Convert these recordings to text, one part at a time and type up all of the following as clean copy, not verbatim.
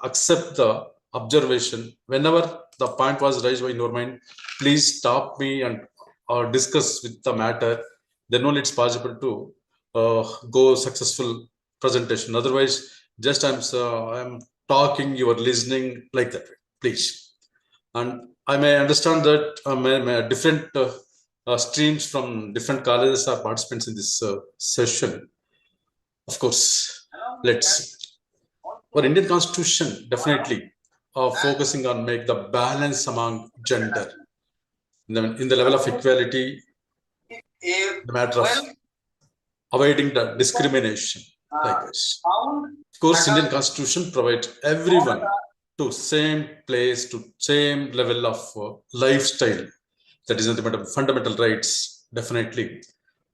accept the observation. Whenever the point was raised by your mind, please stop me and discuss with the matter. Then only it's possible to go successful presentation. Otherwise, just I'm talking, you are listening like that. Please. And I may understand that different streams from different colleges are participants in this session. Of course, let's. Our Indian Constitution definitely focusing on make the balance among gender in the level of equality, the matter of avoiding the discrimination like this. Of course, Indian Constitution provides everyone to same place, to same level of lifestyle. That is nothing but fundamental rights. Definitely,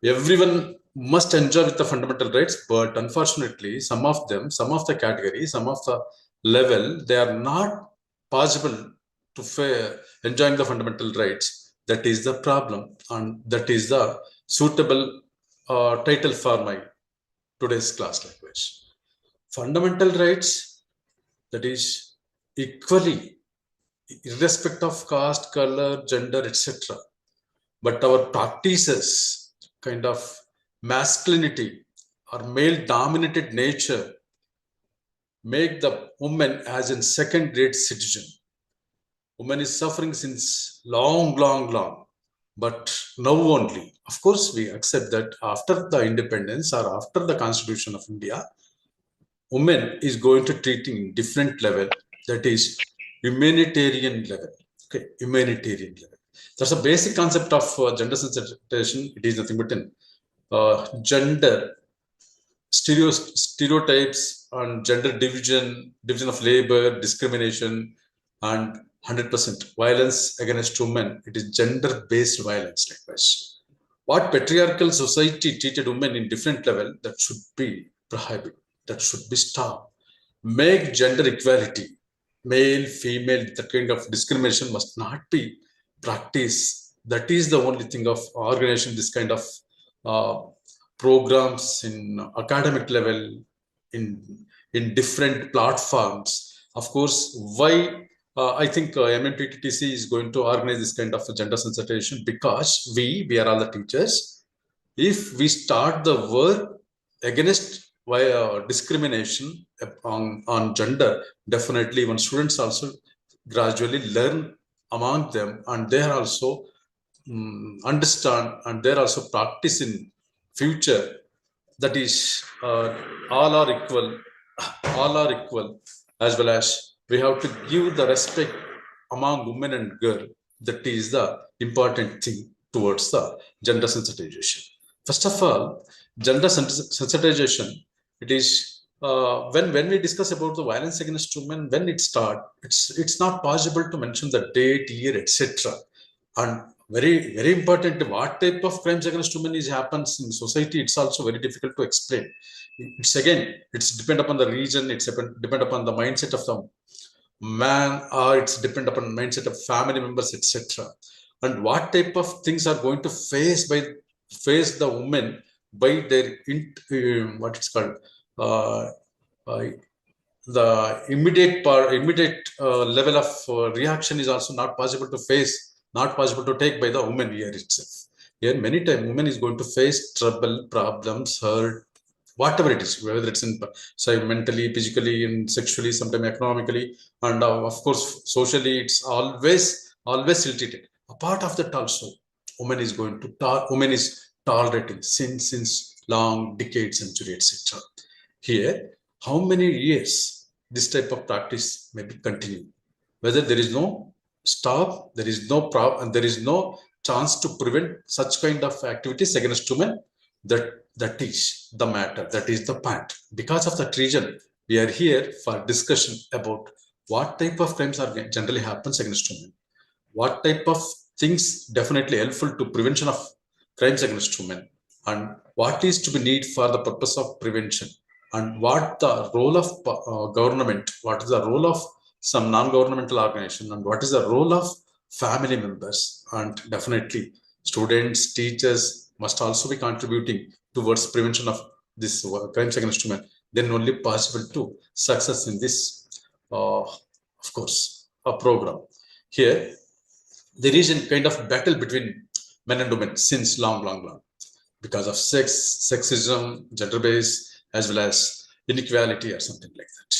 everyone must enjoy with the fundamental rights, but unfortunately, some of the categories, some of the level, they are not possible to enjoying the fundamental rights. That is the problem, and that is the suitable title for my today's class language. Fundamental rights, that is equally, irrespective of caste, color, gender, etc. But our practices, kind of masculinity or male-dominated nature, make the woman as a second-rate citizen. Woman is suffering since long. But now only, of course, we accept that after the independence or after the Constitution of India, woman is going to treat in different level, that is humanitarian level. Okay, humanitarian level. That's a basic concept of gender sensitization. It is nothing but gender stereotypes and gender division of labor, discrimination, and 100% violence against women. It is gender-based violence likewise. What patriarchal society treated women in different level, that should be prohibited, that should be stopped. Make gender equality, male, female, that kind of discrimination must not be practiced. That is the only thing of organization, this kind of programs in academic level, in different platforms. Of course, why I think MMTTC is going to organize this kind of gender sensitization, because we are all the teachers. If we start the work against discrimination on gender, definitely even students also gradually learn among them, and they are also understand, and they are also practice in future. That is all are equal, as well as we have to give the respect among women and girl. That is the important thing towards the gender sensitization. First of all, gender sensitization, it is when we discuss about the violence against women, when it start, it's not possible to mention the date, year, etc. And very important, what type of crimes against women is happens in society, it's also very difficult to explain. It's depend upon the region, it's depend upon the mindset of the man, or it's depend upon mindset of family members, etc. And what type of things are going to face the women by their what it's called the immediate level of reaction is also not possible to face, not possible to take by the woman here itself. Here many times woman is going to face trouble, problems, hurt, whatever it is, whether it's in mentally, physically, and sexually, sometimes economically, and of course socially. It's always ill-treated. A part of that also, woman is tolerating since long decades, century, etc. Here, how many years this type of practice may be continued? Whether there is no stop, there is no problem, and there is no chance to prevent such kind of activities against women. That is the matter. That is the point. Because of that reason, we are here for discussion about what type of crimes are generally happens against women. What type of things definitely helpful to prevention of crimes against women, and what is to be need for the purpose of prevention, and what the role of government, what is the role of some non-governmental organization, and what is the role of family members. And definitely students, teachers must also be contributing towards prevention of this crimes against women. Then only possible to success in this of course, a program. Here, there is a kind of battle between men and women since long, because of sex, sexism, gender base, as well as inequality or something like that.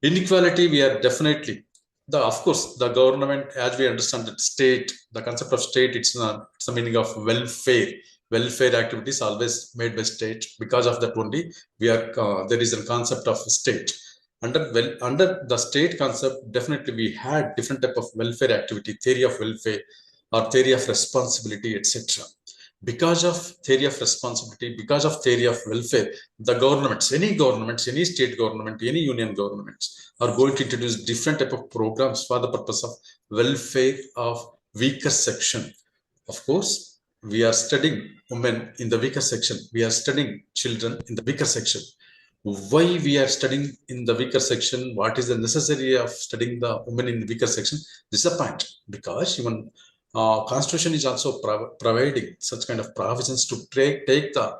Inequality, we are definitely of course, the government, as we understand that state, the concept of state, it's the meaning of welfare. Welfare activities always made by state. Because of that only, we are there is a concept of state. Under the state concept, definitely we had different type of welfare activity, theory of welfare or theory of responsibility, etc. Because of theory of responsibility, because of theory of welfare, the governments, any state government, any union governments are going to introduce different type of programs for the purpose of welfare of weaker section. Of course, we are studying women in the weaker section. We are studying children in the weaker section. Why we are studying in the weaker section? What is the necessity of studying the women in the weaker section? This is a point, because even Constitution is also providing such kind of provisions to take the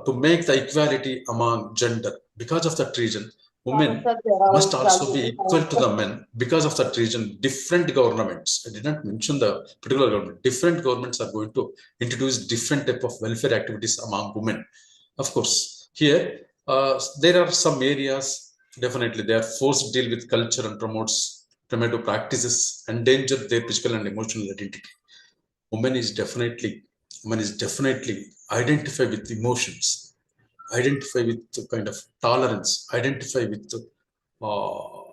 to make the equality among gender. Because of that reason, women must also be equal to the men. Because of that reason, different governments, I did not mention the particular government, different governments are going to introduce different type of welfare activities among women. Of course, here there are some areas, definitely they are forced to deal with culture and promotes primitive practices, endanger their physical and emotional identity. Women is definitely identify with emotions, identify with the kind of tolerance, identify with the,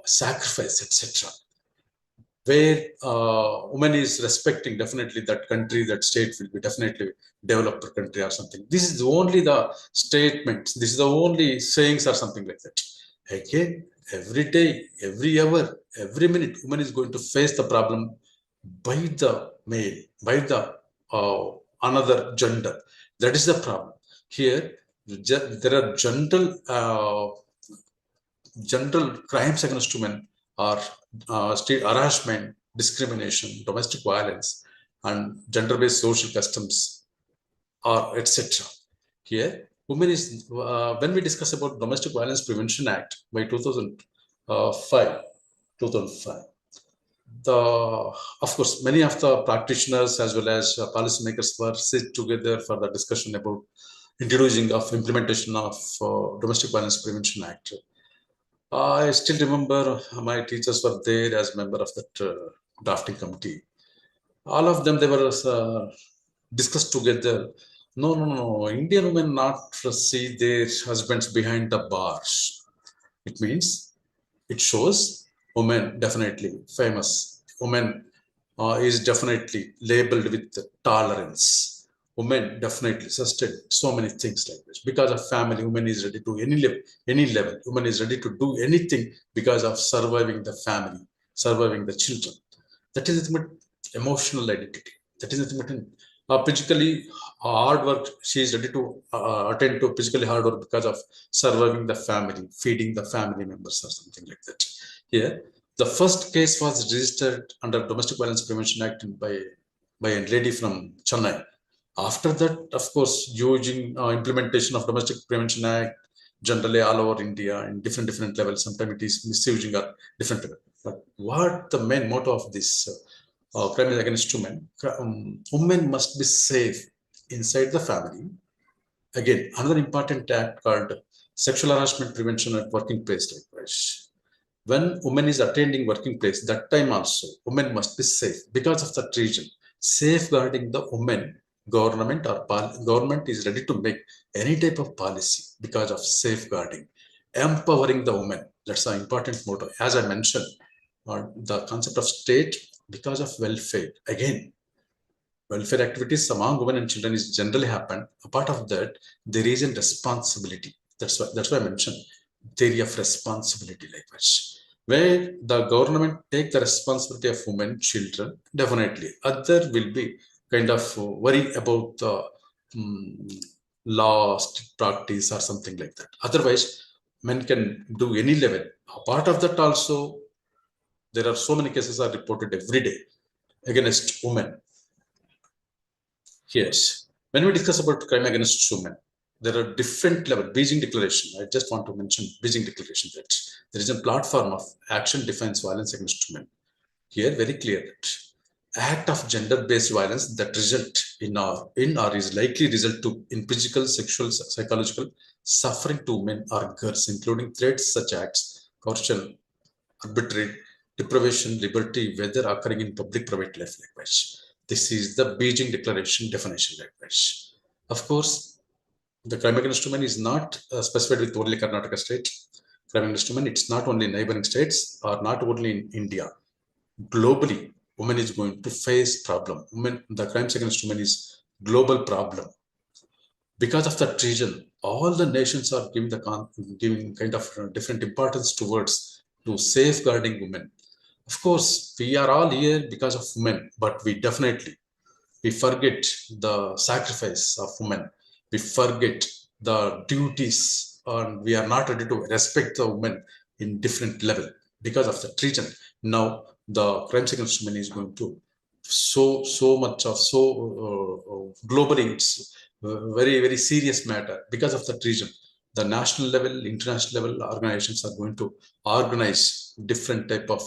sacrifice, etc. Where woman is respecting, definitely that country, that state will be definitely developed country or something. This is only the statements. This is the only sayings or something like that. Again, every day, every hour, every minute, woman is going to face the problem by the male, by the another gender. That is the problem. Here, there are general crimes against women are state harassment, discrimination, domestic violence, and gender-based social customs, or etc. Here, women is when we discuss about Domestic Violence Prevention Act by 2005, the of course many of the practitioners as well as policymakers were sit together for the discussion about introducing of implementation of Domestic Violence Prevention Act. I still remember my teachers were there as member of that drafting committee. All of them, they were discussed together. No. Indian women not see their husbands behind the bars. It means it shows women definitely famous. Women is definitely labeled with tolerance. Women definitely sustain so many things like this. Because of family, women is ready to any level. Women is ready to do anything because of surviving the family, surviving the children. That is the emotional identity. That is the physically hard work. She is ready to attend to physically hard work because of surviving the family, feeding the family members or something like that. Here, the first case was registered under Domestic Violence Prevention Act by a lady from Chennai. After that, of course, using implementation of Domestic Prevention Act generally all over India in different levels. Sometimes it is misusing at different levels. But what the main motto of this crime against women? Women must be safe inside the family. Again, another important act called Sexual Harassment Prevention at Working Place. Likewise, when woman is attending working place, that time also women must be safe. Because of that reason, safeguarding the women, government is ready to make any type of policy because of safeguarding, empowering the woman. That's an important motto. As I mentioned, the concept of state, because of welfare. Again, welfare activities among women and children is generally happen. Apart of that, there is a responsibility. That's why I mentioned theory of responsibility, likewise, where the government take the responsibility of women, children. Definitely, other will be kind of worry about the law practice or something like that. Otherwise, men can do any level. Apart of that, also there are so many cases are reported every day against women. Yes, when we discuss about crime against women, there are different level. Beijing Declaration. I just want to mention Beijing Declaration that there is a platform of action defines violence against women. Here, very clear that act of gender-based violence that result in or is likely result to in physical, sexual, psychological suffering to women or girls, including threats such acts, coercion, arbitrary deprivation, liberty, whether occurring in public, private life, likewise. This is the Beijing Declaration definition, likewise. Of course, the crime against women is not specified with only Karnataka state. Crime against women, it's not only neighboring states or not only in India. Globally, women is going to face problem. Women, the crimes against women is global problem. Because of that reason, all the nations are giving kind of different importance towards to safeguarding women. Of course, we are all here because of women, but we forget the sacrifice of women. We forget the duties, and we are not ready to respect the women in different level. Because of that reason, now the crimes against women is going to so much of globally, it's very serious matter. Because of that reason, the national level, international level organizations are going to organize different type of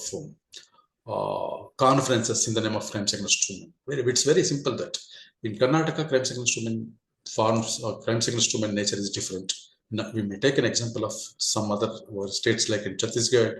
conferences in the name of crimes against women. It's very simple that in Karnataka, crimes against women forms or crimes against women nature is different. Now, we may take an example of some other states like in Chhattisgarh,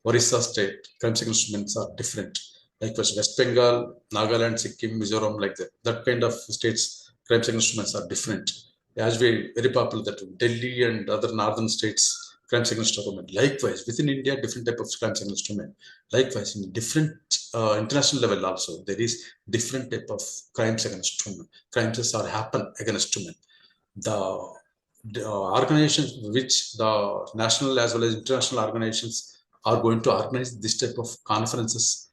Orissa state, crimes against women are different. Like West Bengal, Nagaland, Sikkim, Mizoram, like that. That kind of states, crimes against women are different. As very popular that Delhi and other northern states, crimes against women. Likewise, within India, different type of crimes against women. Likewise, in different international level also, there is different type of crimes against women. Crimes are happen against women. The organizations which the national as well as international organizations are going to organize this type of conferences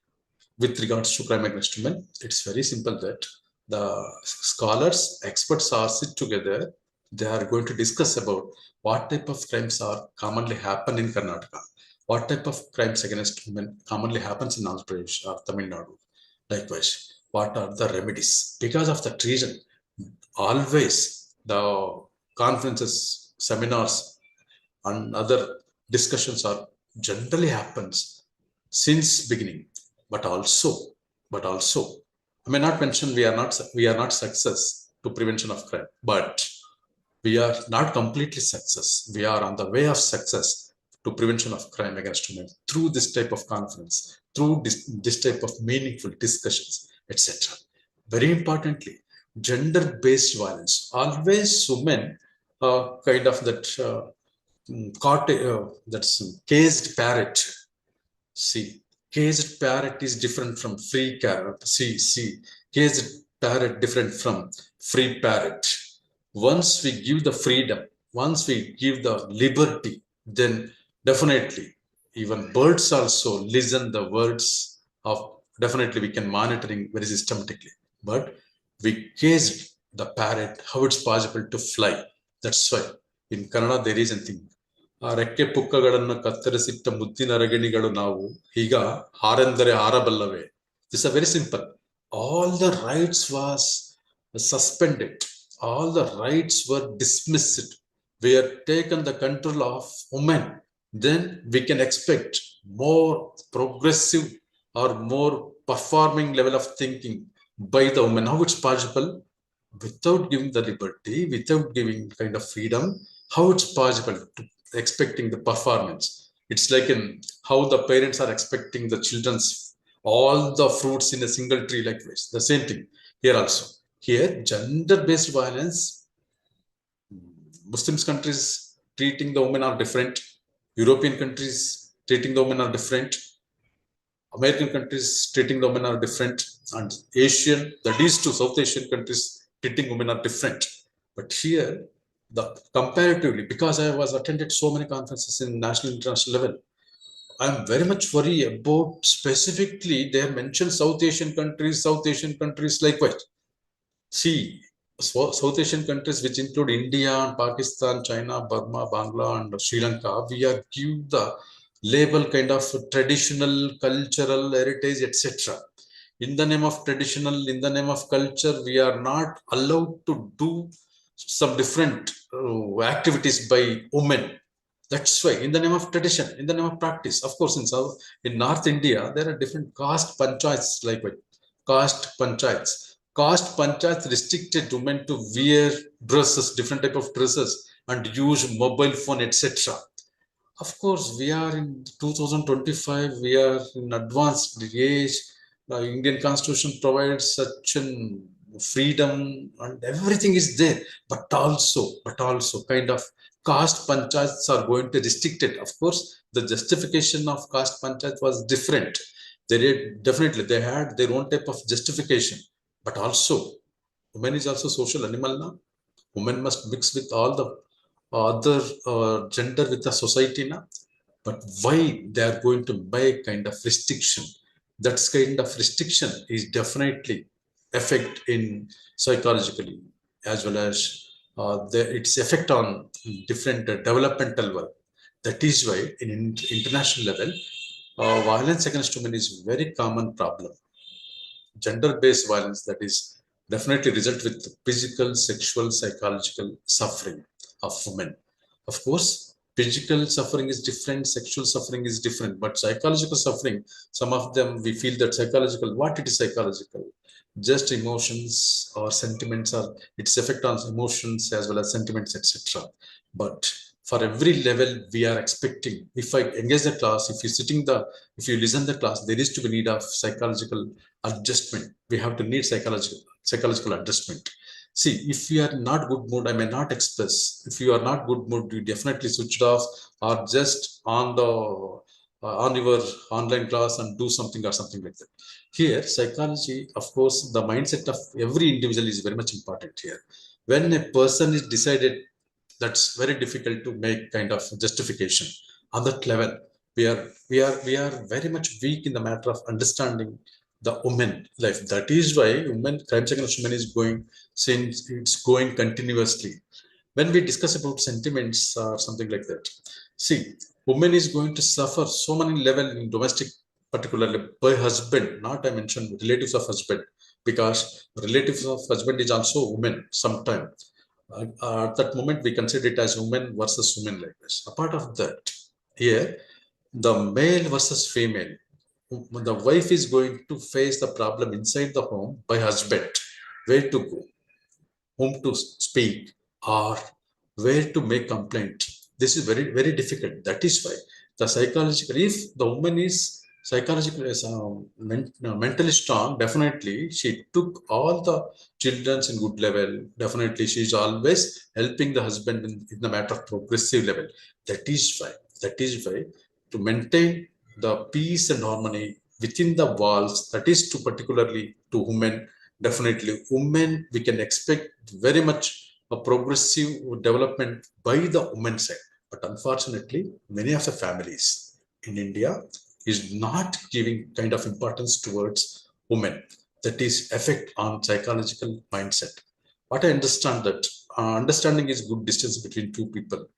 with regards to crime against women. It's very simple that the scholars, experts are sit together. They are going to discuss about what type of crimes are commonly happen in Karnataka, what type of crimes against women commonly happens in Andhra Pradesh or Tamil Nadu. Likewise, what are the remedies? Because of that reason, always the conferences, seminars, and other discussions are generally happens since beginning. But also, I may not mention we are not success to prevention of crime, but we are not completely success. We are on the way of success to prevention of crime against women through this type of conference, through this type of meaningful discussions, etc. Very importantly, gender-based violence. Always women kind of that that's caged parrot. See, caged parrot is different from free parrot. See, caged parrot different from free parrot. Once we give the freedom, once we give the liberty, then definitely even birds also listen the words of, definitely we can monitoring very systematically. But we caged the parrot, how it's possible to fly. That's why in Kannada there is a thing. ಆ ರೆಕ್ಕೆ ಪುಕ್ಕಗಳನ್ನು ಕತ್ತರಿಸಿಟ್ಟ ಮುದ್ದಿನ ರಗಿಣಿಗಳು ನಾವು ಈಗ ಹಾರೆಂದರೆ ಹಾರಬಲ್ಲವೇ. This is very simple. All the rights was suspended. All the rights were dismissed. We have taken the control of women. Then we can expect more progressive or more performing level of thinking by the women. How it's possible? Without giving the liberty, without giving kind of freedom, how it's possible to expecting the performance? It's like in how the parents are expecting the children's all the fruits in a single tree, like this. The same thing here also. Here, gender-based violence, Muslim countries treating the women are different. European countries treating the women are different. American countries treating the women are different. And Asian, that is to South Asian countries treating women are different. But here, the comparatively, because I was attended so many conferences in national international level, I am very much worried about specifically they have mentioned South Asian countries likewise. See, South Asian countries which include India and Pakistan, China, Burma, Bangla, and Sri Lanka, we are give the label kind of traditional, cultural heritage, etc. In the name of traditional, in the name of culture, we are not allowed to do some different activities by women. That's why, in the name of tradition, in the name of practice, of course, in North India, there are different caste panchayats, like caste panchayats. Caste panchayats restricted women to wear dresses, different type of dresses, and use mobile phone, etc. Of course, we are in 2025. We are in advanced age. The Indian Constitution provides such an freedom, and everything is there. But also, kind of caste panchayats are going to restrict it. Of course, the justification of caste panchayat was different. They had their own type of justification. But also, women is also social animal now. Women must mix with all the other gender with the society now. But why they are going to buy kind of restriction? That kind of restriction is definitely effect in psychologically, as well as its effect on different developmental work. That is why in international level, violence against women is a very common problem. Gender-based violence, that is definitely result with physical, sexual, psychological suffering of women. Of course, physical suffering is different, sexual suffering is different, but psychological suffering, some of them we feel that psychological, what it is psychological? Just emotions or sentiments, or its effect on emotions as well as sentiments, etc. But for every level, we are expecting, if I engage the class, if you listen the class, there is to be need of psychological adjustment. We have to need psychological adjustment. See, if you are not good mood, I may not express. If you are not good mood, you definitely switch it off, or just on your online class and do something or something like that. Here, psychology, of course, the mindset of every individual is very much important here. When a person is decided, that's very difficult to make kind of justification on that level. We are very much weak in the matter of understanding the women life. That is why women crimes against women is going, since it's going continuously. When we discuss about sentiments or something like that, see, woman is going to suffer so many level in domestic, particularly by husband. Not I mentioned relatives of husband, because relatives of husband is also women sometimes. At that moment, we consider it as women versus women like this. Apart of that, here, the male versus female, the wife is going to face the problem inside the home by husband. Where to go, whom to speak, or where to make complaint. This is very, very difficult. That is why the psychological, if the woman is psychologically mentally strong, definitely she took all the children's in good level. Definitely she is always helping the husband in the matter of progressive level. That is why, to maintain the peace and harmony within the walls, that is to particularly to women, definitely women, we can expect very much a progressive development by the women side. But unfortunately, many of the families in India is not giving kind of importance towards women. That is effect on psychological mindset. What I understand that understanding is good distance between two people,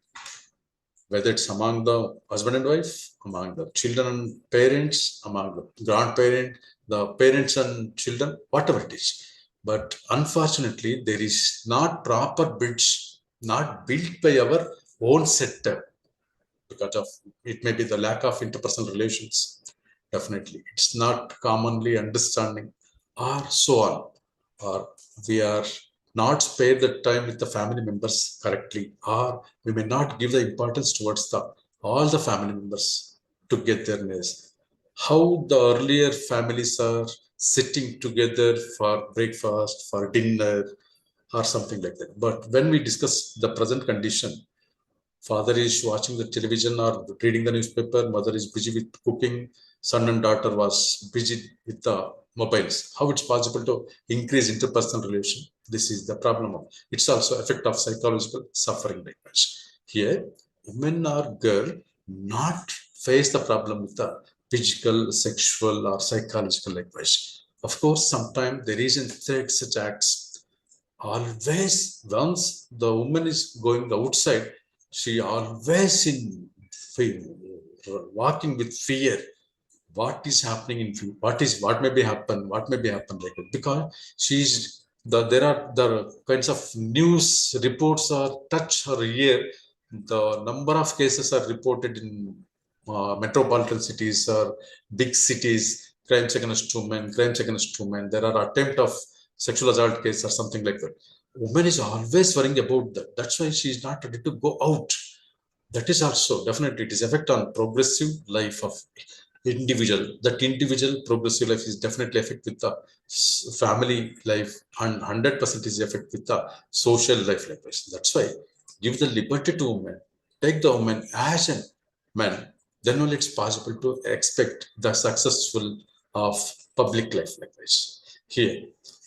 whether it's among the husband and wife, among the children and parents, among the grandparent, the parents and children, whatever it is. But unfortunately, there is not proper bridge, not built by our own setup, because of it may be the lack of interpersonal relations. Definitely, it's not commonly understanding, or so on, or we are not spare the time with the family members correctly, or we may not give the importance towards the all the family members togetherness. How the earlier families are sitting together for breakfast, for dinner, or something like that. But when we discuss the present condition, father is watching the television or reading the newspaper, mother is busy with cooking, son and daughter was busy with the mobiles. How it's possible to increase interpersonal relation? This is the problem of, it's also effect of psychological suffering like that. Here, women or girl not face the problem with the physical, sexual, or psychological likewise. Of course, sometimes there is in threats such acts. Always, once the woman is going outside, she always in fear, walking with fear. What is happening in fear? What may be happen? What may be happen like that? Because she's there are the kinds of news reports are touch or hear. The number of cases are reported in metropolitan cities or big cities, crimes against women, crimes against women. There are attempt of sexual assault case or something like that. Woman is always worrying about that. That's why she is not ready to go out. That is also definitely it is effect on progressive life of individual. That individual progressive life is definitely affect with the family life, and 100% is effect with the social life likewise. That's why give the liberty to women, take the woman as a man, then only it's possible to expect the successful of public life likewise. Here,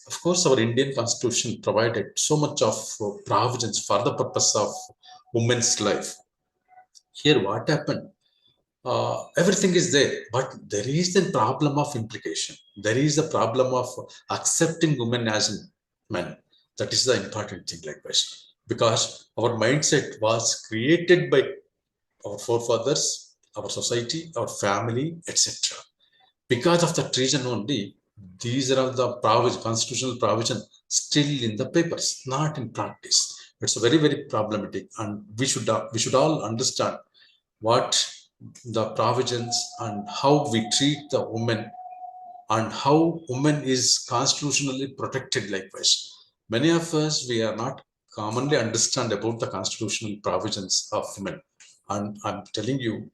of course, our Indian constitution provided so much of provisions for the purpose of women's life. Here what happened, everything is there, but there is the problem of implication. There is the problem of accepting women as men. That is the important thing likewise, because our mindset was created by our forefathers, our society, our family, etc. Because of the treason only, these are all the constitutional provision still in the papers, not in practice. It's very very problematic, and we should all understand what the provisions and how we treat the woman, and how woman is constitutionally protected likewise. Many of us, we are not commonly understand about the constitutional provisions of women. And I'm telling you,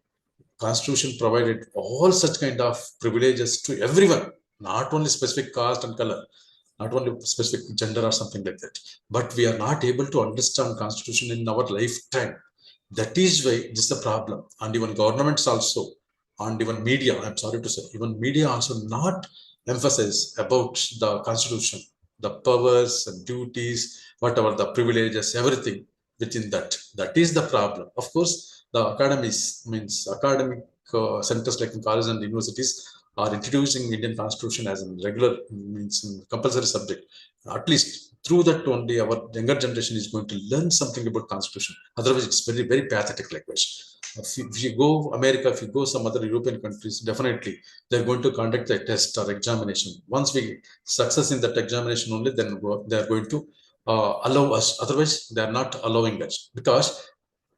constitution provided all such kind of privileges to everyone, not only specific caste and color, not only specific gender or something like that, but we are not able to understand constitution in our lifetime. That is why this is the problem. And even governments also, and even media, I'm sorry to say, even media also not emphasize about the constitution, the powers and duties, whatever the privileges, everything within that. That is the problem. Of course, the academies, means academic centers like in colleges and universities are introducing Indian constitution as a regular, means compulsory subject. At least through that only our younger generation is going to learn something about constitution. Otherwise it's very very pathetic likewise. If you go America, if you go some other European countries, definitely they're going to conduct a test or examination. Once we success in that examination only, then they're going to allow us. Otherwise they are not allowing us, because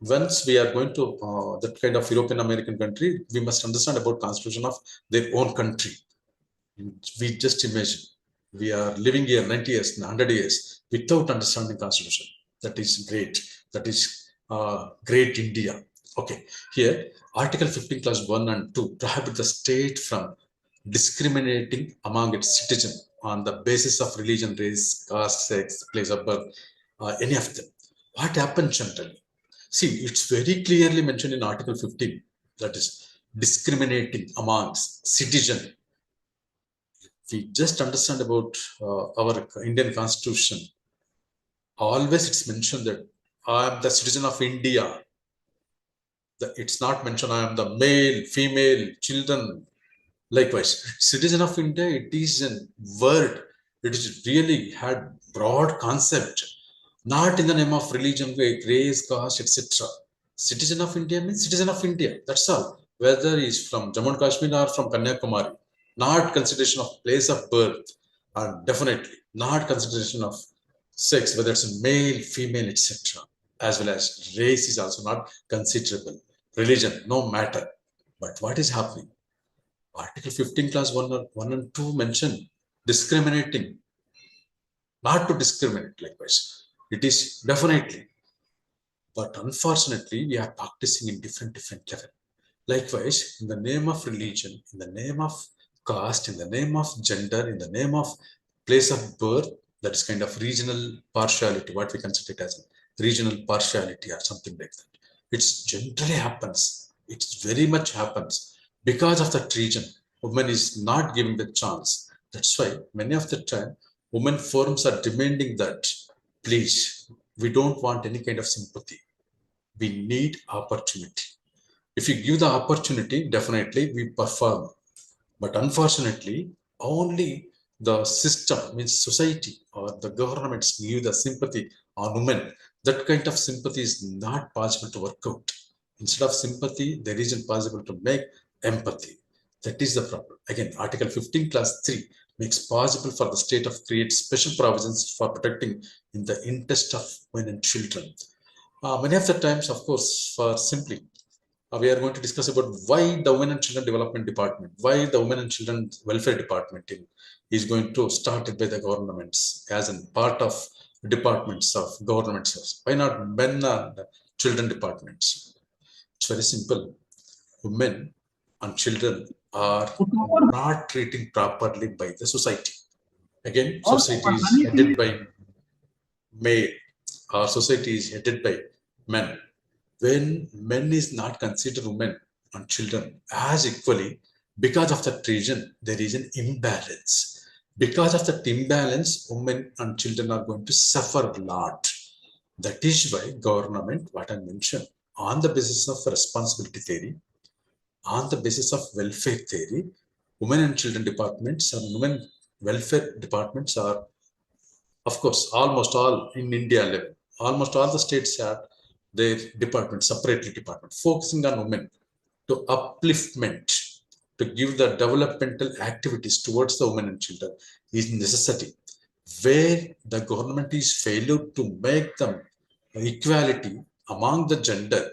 once we are going to that kind of European American country, we must understand about constitution of their own country. We just imagine we are living here 90 years, 100 years without understanding constitution. That is great. That is great India. Okay, here Article 15 clause 1 and 2 prohibit the state from discriminating among its citizens on the basis of religion, race, caste, sex, place of birth, any of them. What happens generally? See, it's very clearly mentioned in Article 15, that is discriminating amongst citizen. We just understand about our Indian constitution. Always it's mentioned that I am the citizen of India. It's not mentioned I am the male, female, children. Likewise, citizen of India, it is a word. It is really had broad concept, not in the name of religion, race, caste, etc. Citizen of India means citizen of India. That's all. Whether he's from Jammu and Kashmir or from Kanyakumari, not consideration of place of birth, and definitely not consideration of sex, whether it's male, female, etc. As well as race is also not considerable. Religion, no matter. But what is happening? Article 15 clause 1 and 2 mention discriminating, not to discriminate likewise. It is definitely, but unfortunately, we are practicing in different level. Likewise, in the name of religion, in the name of caste, in the name of gender, in the name of place of birth, that is kind of regional partiality, what we consider it as regional partiality or something like that. It generally happens. It very much happens because of that region. Women is not given the chance. That's why many of the time, women forums are demanding that, please, we don't want any kind of sympathy. We need opportunity. If you give the opportunity, definitely we perform. But unfortunately, only the system, means society or the governments, give the sympathy on women. That kind of sympathy is not possible to work out. Instead of sympathy, there isn't possible to make empathy. That is the problem. Again, Article 15 clause 3 makes possible for the state of create special provisions for protecting in the interest of women and children. Many of the times, of course, for simply, we are going to discuss about why the Women and Children Development Department, why the Women and Children Welfare Department is going to start it by the governments as a part of departments of governments. Why not men and children departments? It's very simple. Women and children are not treated properly by the society. Again, society is headed by male. Our society is headed by men. When men is not considered women and children as equally, because of that reason, there is an imbalance. Because of that imbalance, women and children are going to suffer a lot. That is why government, what I mentioned, on the basis of responsibility theory, on the basis of welfare theory, women and children departments and women welfare departments are, of course, almost all in India level. Almost all the states have their department, separately department, focusing on women to upliftment, to give the developmental activities towards the women and children is necessity. Where the government is failure to make them equality among the gender,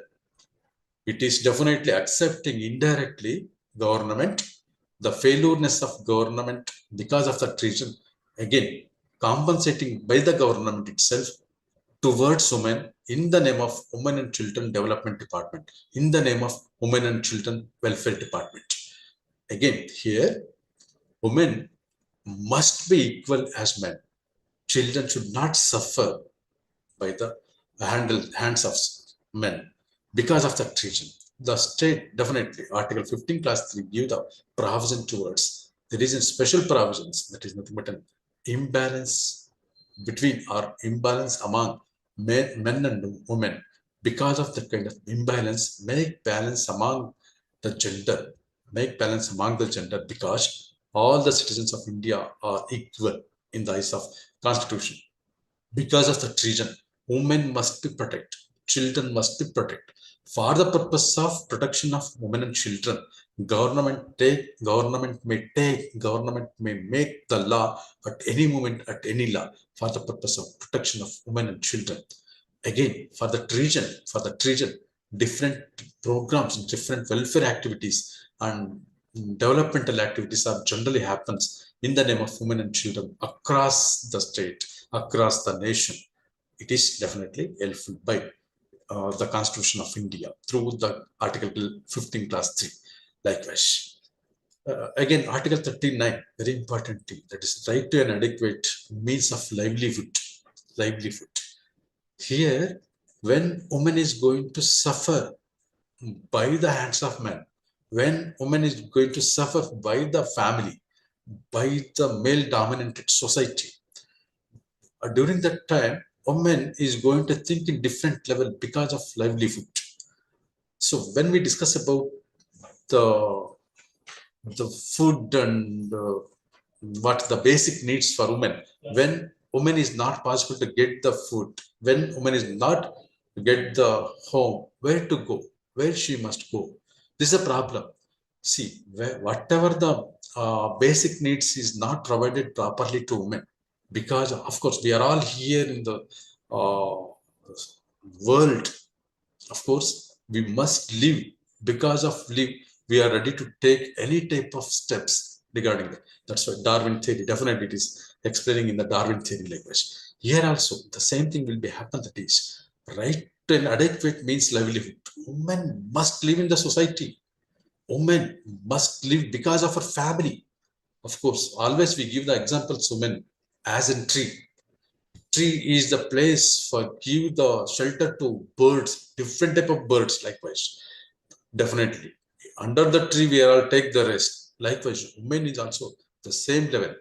it is definitely accepting indirectly government, the failureness of government because of that reason, again, compensating by the government itself towards women in the name of Women and Children Development Department, in the name of Women and Children Welfare Department. Again, here, women must be equal as men. Children should not suffer by the hands of men because of that reason. The state definitely, Article 15, Class 3, give the provision towards. There is a special provisions that is nothing but an imbalance between or imbalance among men and women. Because of that kind of imbalance, make balance among the gender, because all the citizens of India are equal in the eyes of Constitution. Because of that reason, women must be protected, children must be protected. For the purpose of protection of women and children, government may make the law at any moment, at any law, for the purpose of protection of women and children. Again, for that reason, different programs, different welfare activities and developmental activities are generally happens in the name of women and children across the state, across the nation. It is definitely helpful by the Constitution of India through the Article 15, Class 3. Likewise, again, Article 39, very important thing, that is right to an adequate means of livelihood. Here, when woman is going to suffer by the hands of men, when woman is going to suffer by the family, by the male-dominated society, during that time, woman is going to think in different level because of livelihood. So when we discuss about the food and what the basic needs for women, when woman is not possible to get the food, when woman is not get the home, where to go, where she must go, this is a problem. See, whatever the basic needs is not provided properly to women, because of course we are all here in the world. Of course, we must live. Because of live, we are ready to take any type of steps regarding that. That's why Darwin theory, definitely it is explaining in the Darwin theory language. Here also, the same thing will be happen, that is, right to an adequate means livelihood. Women must live in the society. Women must live because of her family. Of course, always we give the examples women as in tree. Tree is the place for give the shelter to birds, different type of birds. Likewise, definitely under the tree we all take the rest. Likewise, women is also the same level.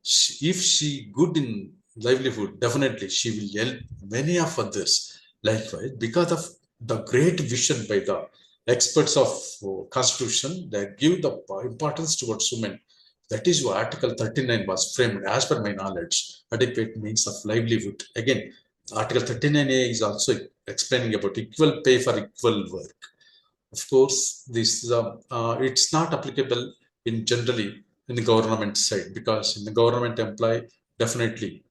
If she good in livelihood, definitely she will help many of others. Likewise, because of the great vision by the experts of Constitution, they give the importance towards women. That is why Article 39 was framed, as per my knowledge, adequate means of livelihood. Again, Article 39A is also explaining about equal pay for equal work. Of course, this it's not applicable in generally in the government side, because in the government employee definitely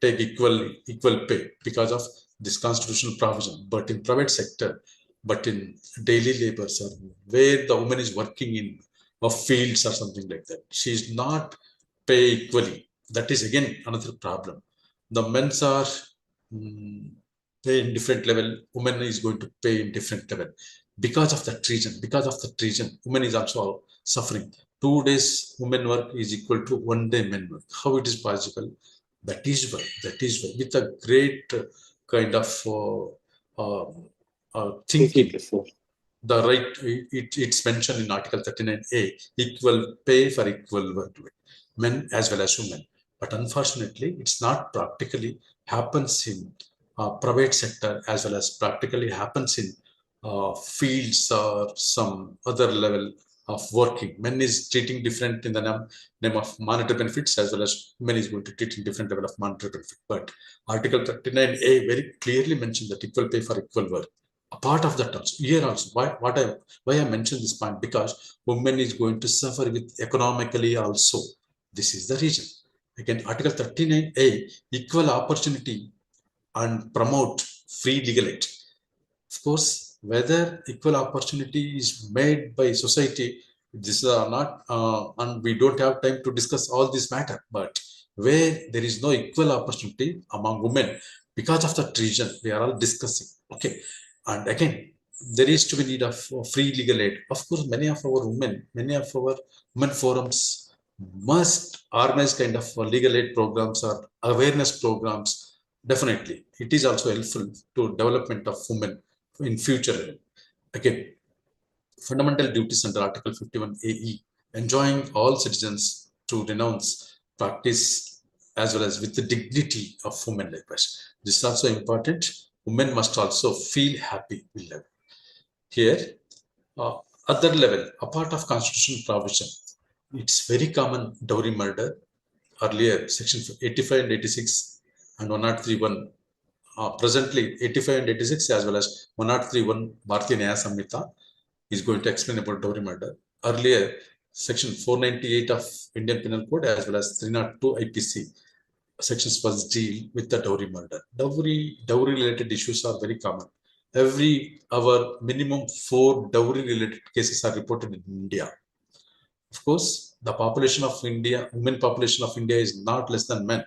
take equal pay because of this constitutional provision. But in private sector, but in daily labors or where the woman is working in of fields or something like that, she is not pay equally. That is again another problem. The men's are pay in different level, women is going to pay in different level because of that reason. Because of that reason, women is also suffering. 2 days women work is equal to 1 day men work. How it is possible? That is why. That is why. With a great kind of thinking, the right, it's mentioned in Article 39A, equal pay for equal work, men as well as women. But unfortunately, it's not practically happens in private sector as well as practically happens in fields or some other level of working. Men is treating different in the name of monetary benefits, as well as women is going to treat in different level of monetary benefit. But Article 39A very clearly mentioned that equal pay for equal work. A part of that also here also, why I mentioned this point, because women is going to suffer with economically also. This is the reason. Again, Article 39A, equal opportunity and promote free legal aid. Of course, whether equal opportunity is made by society, this is not and we don't have time to discuss all this matter. But where there is no equal opportunity among women, because of that reason we are all discussing. Okay. And again, there is to be need of free legal aid. Of course, many of our women forums must organize kind of legal aid programs or awareness programs. Definitely, it is also helpful to development of women in future. Again, fundamental duties under Article 51 AE, enjoying all citizens to renounce, practice, as well as with the dignity of women likewise. This is also important. Women must also feel happy with life. Here, other level, a part of constitutional provision, it's very common dowry murder. Earlier, section 85 and 86 and 103(1). Presently, 85 and 86 as well as 103(1) Bharatiya Nyaya Samhita is going to explain about dowry murder. Earlier, section 498 of Indian Penal Code as well as 302 IPC sections was deal with the dowry murder. Dowry related issues are very common. Every hour, minimum 4 dowry related cases are reported in India. Of course, the population of India, women population of India is not less than men.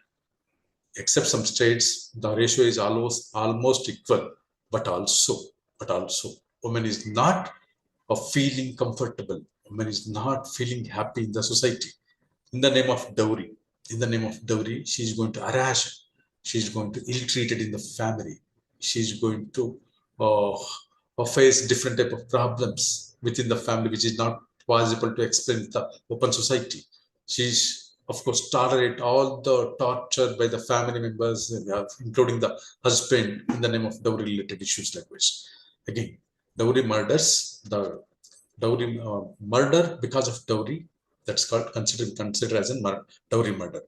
Except some states, the ratio is almost equal. But also, women is not feeling comfortable. Women is not feeling happy in the society. In the name of dowry, she is going to harass. She is going to ill-treated in the family. She is going to face different type of problems within the family, which is not possible to explain in the open society. She's, of course, tolerate all the torture by the family members, including the husband, in the name of dowry-related issues like this. Again, dowry murders, the dowry murder because of dowry, that's called considered as a dowry murder.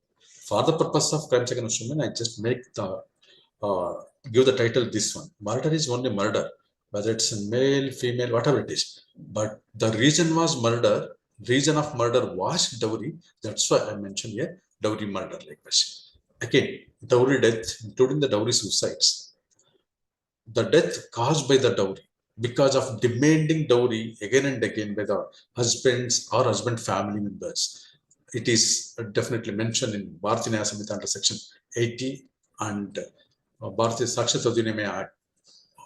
For the purpose of crimes against women, I just make the give the title this one. Murder is only murder, whether it's a male, female, whatever it is. But the reason was murder. Reason of murder was dowry. That's why I mentioned here dowry murder like this. Again, dowry death, including the dowry suicides. The death caused by the dowry because of demanding dowry again and again by the husbands or husband family members. It is definitely mentioned in Bharatiya Nyaya Samhita under section 80 and Bharatiya Sakshya Tadiname Act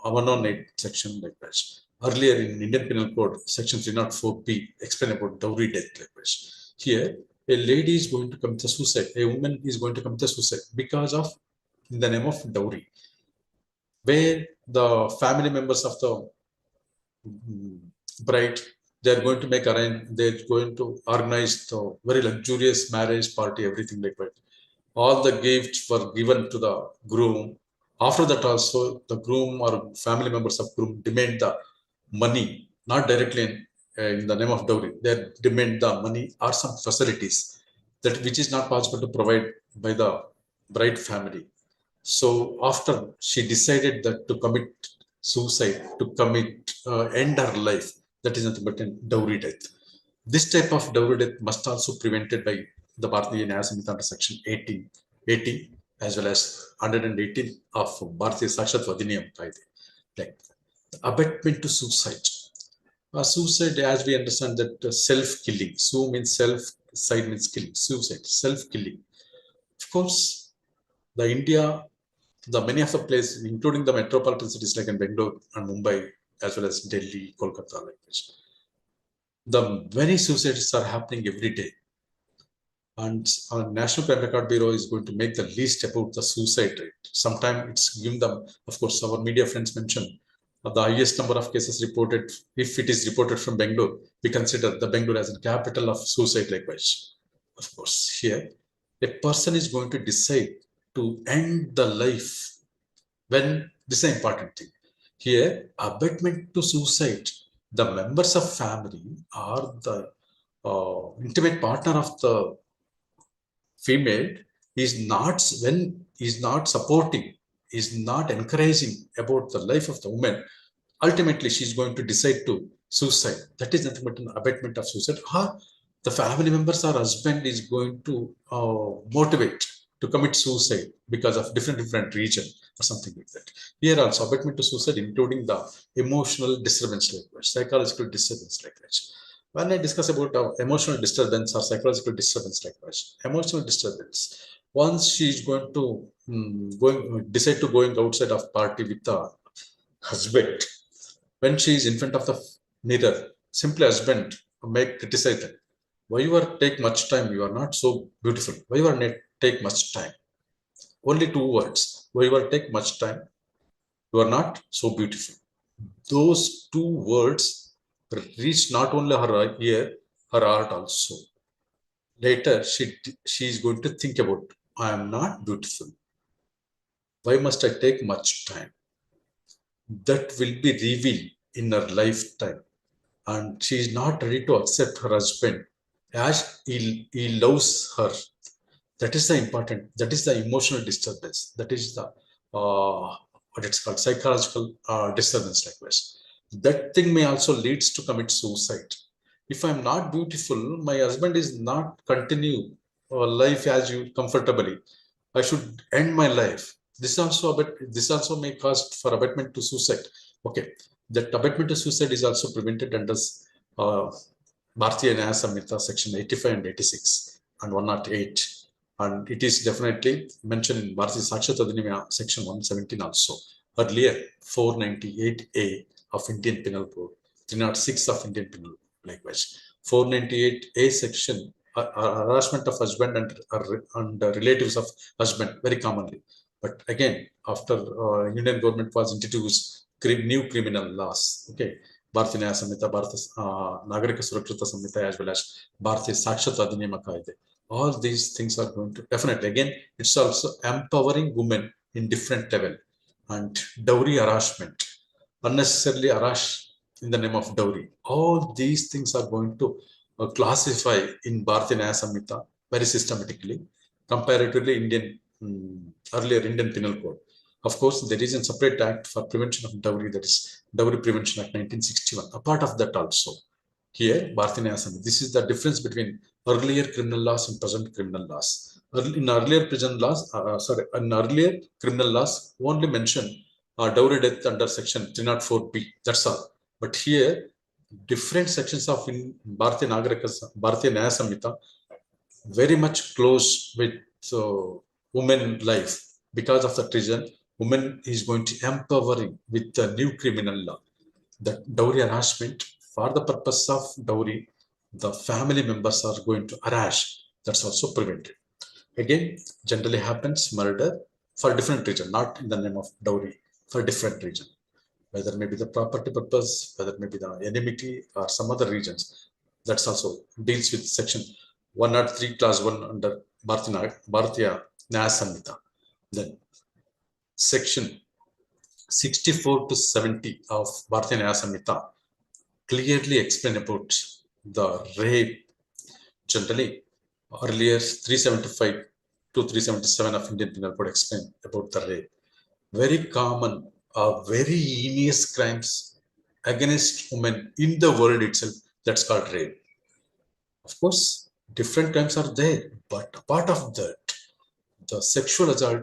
118 section like that. Earlier in Indian Penal Code, section 304B explain about dowry death like this. Here, a lady is going to commit a suicide. A woman is going to commit a suicide because of in the name of dowry, where the family members of the bride, they're going to they're going to organize the very luxurious marriage party, everything like that. All the gifts were given to the groom. After that also, the groom or family members of groom demand the money, not directly in the name of dowry. They demand the money or some facilities that which is not possible to provide by the bride family. So after she decided that to commit suicide, to end her life, that is nothing but a dowry death. This type of dowry death must also prevented by the Bharatiya Nyaya Samhita under section 80 as well as 118 of Bharatiya Sakshatva Adhiniyam. Like abetment to suicide. Suicide, as we understand that self-killing. Su means self, side means killing. Suicide, self-killing. Of course, the India, the many of the places, including the metropolitan cities like in Bangalore and Mumbai, as well as Delhi, Kolkata, like this, the many suicides are happening every day. And our National Crime Record Bureau is going to make the list about the suicide rate. Sometimes it's given them, of course, our media friends mentioned the highest number of cases reported. If it is reported from Bangalore, we consider the Bangalore as a capital of suicide likewise. Of course, here, a person is going to decide to end the life when this is an important thing. Here, abetment to suicide, the members of family are the intimate partner of the female is not when is not supporting, is not encouraging about the life of the woman, ultimately she's going to decide to suicide. That is nothing but an abetment of suicide. Or the family members or husband is going to motivate to commit suicide because of different region or something like that. Here also abetment to suicide including the emotional disturbance like that, psychological disturbance like that. When I discuss about emotional disturbance or psychological disturbance like that, emotional disturbance, once she is going to decide to going outside of party with the husband, when she is in front of the mirror, simply husband may criticize them. Why you are take much time? You are not so beautiful. Why you are not take much time? Only two words. Why you are take much time? You are not so beautiful. Those two words reach not only her ear, her heart also. Later, she is going to think about, I am not beautiful. Why must I take much time? That will be revealed in her lifetime. And she is not ready to accept her husband as he loves her. That is the important, that is the emotional disturbance. That is the, what it's called, psychological disturbance like this. That thing may also leads to commit suicide. If I'm not beautiful, my husband is not continue life as you comfortably, I should end my life. This also may cause for abetment to suicide. Okay, that abetment to suicide is also prevented under uh, Bharatiya Nyaya Samhita section 85 and 86 and 108. And it is definitely mentioned in Bharatiya Sakshatva Adhiniyam section 117 also. Earlier, 498A of Indian Penal Code, 306 of Indian Penal, likewise. 498A section, harassment of husband and relatives of husband, very commonly. But again, after Indian government was introduced new criminal laws, okay, Bharatiya Nyaya Samhita, Bharatiya Nagarika Surakshrita Samhita, as well as Bharatiya Sakshatva Adhiniyam Kaide. All these things are going to definitely, again, it's also empowering women in different level. And dowry harassment, unnecessarily harass in the name of dowry. All these things are going to classify in Bharatiya Nyaya Samhita very systematically, comparatively Indian, earlier Indian Penal Code. Of course, there is a separate act for prevention of dowry, that is Dowry Prevention Act 1961. A part of that also. Here, Bharatiya Nyaya Samhita, this is the difference between earlier criminal laws and present criminal laws. In earlier criminal laws, only mention dowry death under section 304B. That's all. But here, different sections of Bharatiya Nyaya Samhita very much close with women life. Because of that reason, women is going to empowering with the new criminal law. The dowry harassment, for the purpose of dowry, the family members are going to harass. That's also prevented. Again, generally happens murder for different reason, not in the name of dowry, for different reason. Whether maybe the property purpose, whether maybe the enmity or some other regions. That's also deals with section 103 clause 1 under Bharatiya Nyaya Samhita. Then section 64 to 70 of Bharatiya Nyaya Samhita clearly explain about the rape. Generally, earlier 375 to 377 of Indian Penal Code explain about the rape. Very common, very heinous crimes against women in the world itself. That's called rape. Of course, different crimes are there, but apart of that, the sexual assault,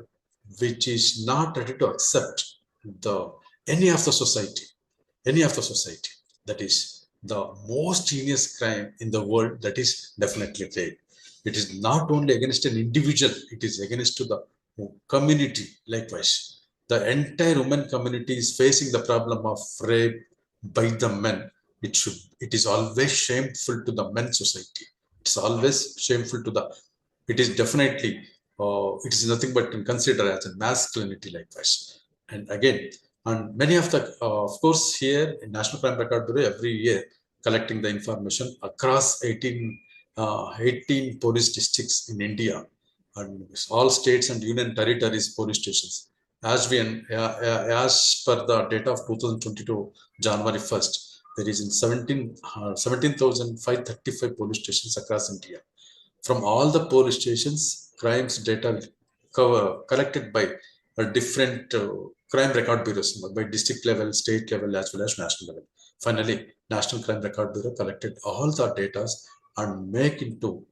which is not ready to accept the any of the society, any of the society, that is the most heinous crime in the world, that is definitely rape. It is not only against an individual, it is against to the community. Likewise, the entire women community is facing the problem of rape by the men. It is always shameful to the men society. It's always shameful to the, it is definitely, it is nothing but considered as a masculinity likewise. And again, and many of the, of course, here in National Crime Record Bureau, every year collecting the information across 18 police districts in India, and all states and union territories police stations. As per the data of 2022 January 1st, there is in 17,535 police stations across India. From all the police stations, crimes data collected by different crime record bureaus by district level, state level, as well as national level. Finally, National Crime Record Bureau collected all the data and make into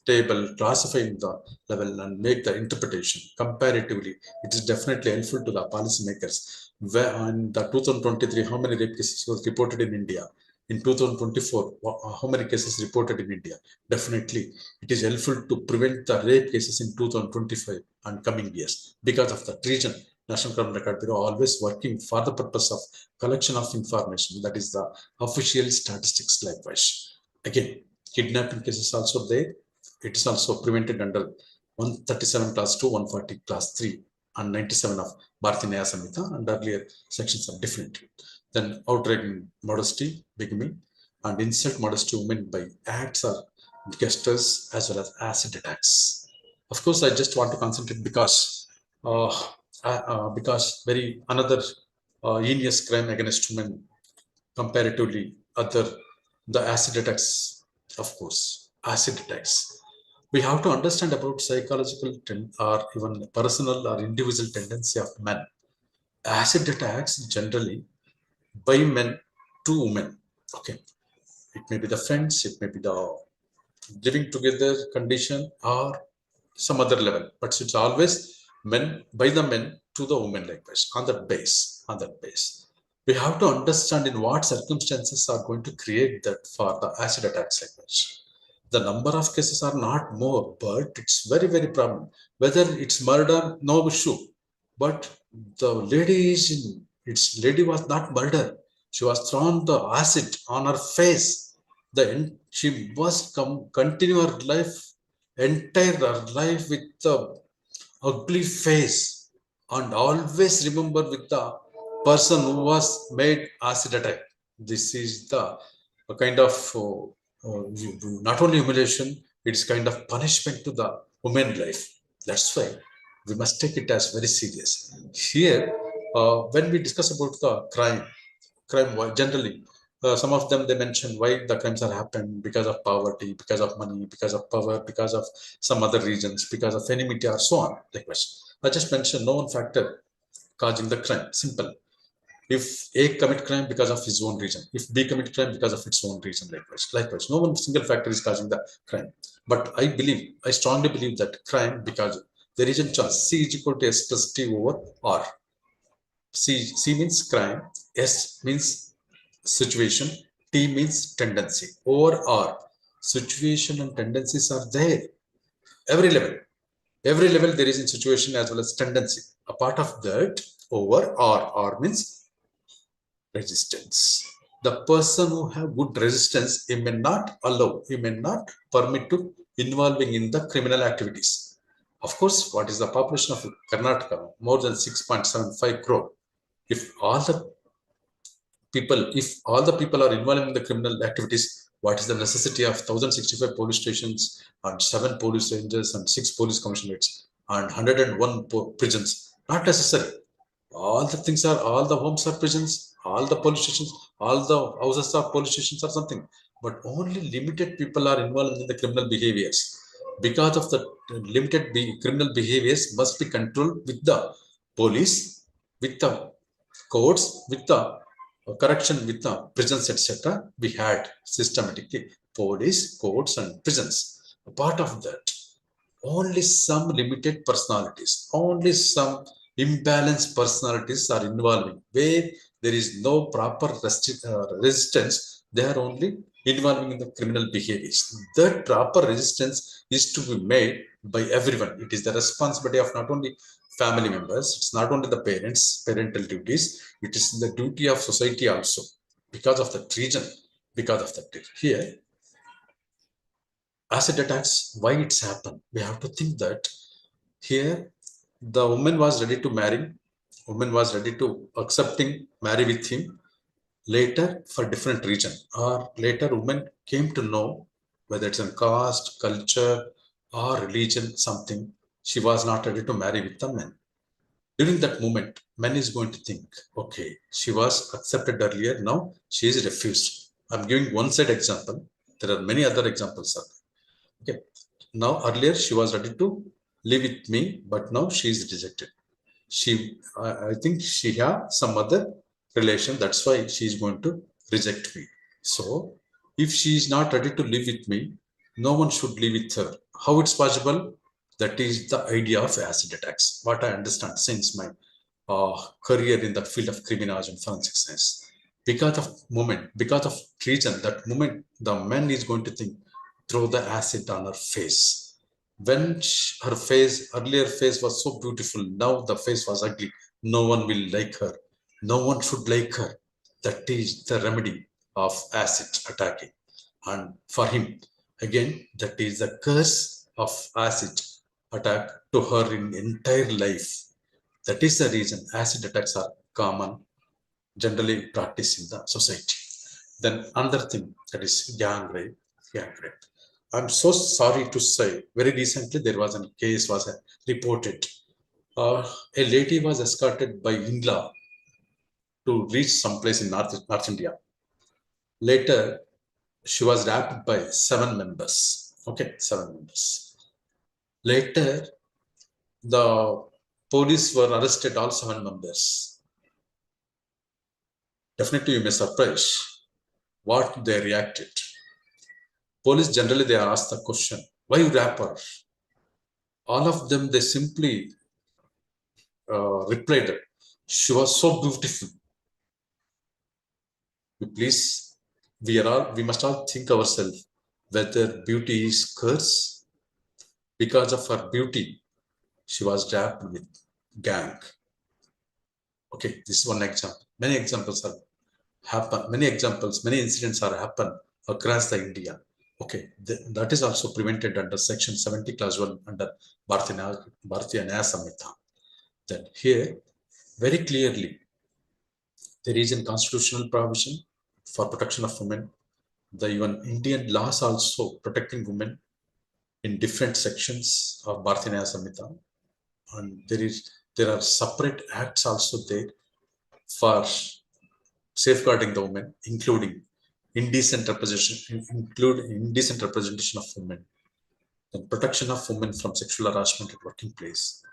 table, classifying the level and make the interpretation comparatively. It is definitely helpful to the policymakers. Where in the 2023, how many rape cases was reported in India? In 2024, how many cases reported in India? Definitely, it is helpful to prevent the rape cases in 2025 and coming years. Because of that reason, National Crime Record Bureau always working for the purpose of collection of information. That is the official statistics likewise. Again, kidnapping cases also there. It is also prevented under 137 class 2, 140 class 3 and 97 of Bharatiya Nyaya Samhita, and earlier sections are different. Then outragging modesty, bigamy, and insult modesty women by acts or gestures as well as acid attacks. Of course, I just want to concentrate because very another heinous crime against women comparatively other, the acid attacks. Of course, acid attacks, we have to understand about psychological or even personal or individual tendency of men. Acid attacks generally by men to women. Okay, it may be the friends, it may be the living together condition or some other level, but it's always men by the men to the women likewise on that base. On that base, we have to understand in what circumstances are going to create that for the acid attacks likewise. The number of cases are not more, but it's very problem. Whether it's murder, no issue. But the lady is in, its lady was not murdered. She was thrown the acid on her face. She must continue her life, entire her life with the ugly face, and always remember with the person who was made acid attack. This is the a kind of not only humiliation, it's kind of punishment to the human life. That's why we must take it as very serious. Here, when we discuss about the crime generally, some of them they mention why the crimes are happened because of poverty, because of money, because of power, because of some other reasons, because of enmity, or so on. Likewise, I just mentioned no one factor causing the crime. Simple. If A commit crime because of his own reason, if B commit crime because of its own reason, likewise, no one single factor is causing the crime. But I strongly believe that crime because there is a chance C is equal to S plus T over R. C means crime, S means situation, T means tendency. Over R, situation and tendencies are there. Every level there is in situation as well as tendency. A part of that over R means resistance. The person who have good resistance, he may not allow, he may not permit to involving in the criminal activities. Of course, what is the population of Karnataka? More than 6.75 crore. If all the people are involved in the criminal activities, what is the necessity of 1,065 police stations and 7 police rangers and 6 police commissionerates and 101 prisons? Not necessary. All the homes are prisons, all the police stations, all the houses are police stations or something. But only limited people are involved in the criminal behaviors. Because of the limited criminal behaviors must be controlled with the police, with the courts, with the correction, with the prisons, etc. We had systematically police, courts, and prisons. Apart of that, only some limited personalities, only some imbalanced personalities are involving. Where there is no proper resistance, they are only involving in the criminal behaviors. That proper resistance is to be made by everyone. It is the responsibility of not only family members, it's not only the parents, parental duties, it is the duty of society also. Because of the reason, because of that. Here, acid attacks, why it's happened? We have to think that here the woman was ready to marry, woman was ready to accepting marry with him later for different reason, or later woman came to know whether it's in caste, culture, or religion, something, she was not ready to marry with the man. During that moment, man is going to think, okay, she was accepted earlier, now she is refused. I'm giving one side example. There are many other examples. Okay. Now earlier she was ready to live with me, but now she is rejected. I think she have some other relation. That's why she is going to reject me. So if she is not ready to live with me, no one should live with her. How it's possible? That is the idea of acid attacks. What I understand since my career in the field of criminology and forensic science. Because of moment, because of reason, that moment, the man is going to think, throw the acid on her face. When her face, earlier face was so beautiful, now the face was ugly. No one will like her. No one should like her. That is the remedy of acid attacking. And for him, again, that is the curse of acid attack to her in entire life. That is the reason acid attacks are common, generally practiced in the society. Then another thing, that is gang rape. Gang rape. I'm so sorry to say, very recently there was a case was reported. A lady was escorted by in-law to reach someplace in North India. Later, she was raped by 7 members. Okay, 7 members. Later, the police were arrested all 7 members. Definitely, you may surprise what they reacted. Police generally they are asked the question, why you rap her? All of them they simply replied, she was so beautiful. Please, we must all think ourselves whether beauty is curse. Because of her beauty, she was rapped with gang. Okay, this is one example. Many examples have happened. Many examples, many incidents are happened across the India. Okay, that is also prevented under Section 70, Clause 1 under Bharatiya Nyaya Samhita. Then here, very clearly, there is a constitutional provision for protection of women. The even Indian laws also protecting women in different sections of Bharatiya Nyaya Samhita. And there are separate acts also there for safeguarding the women, including indecent representation of women, then protection of women from sexual harassment at working place,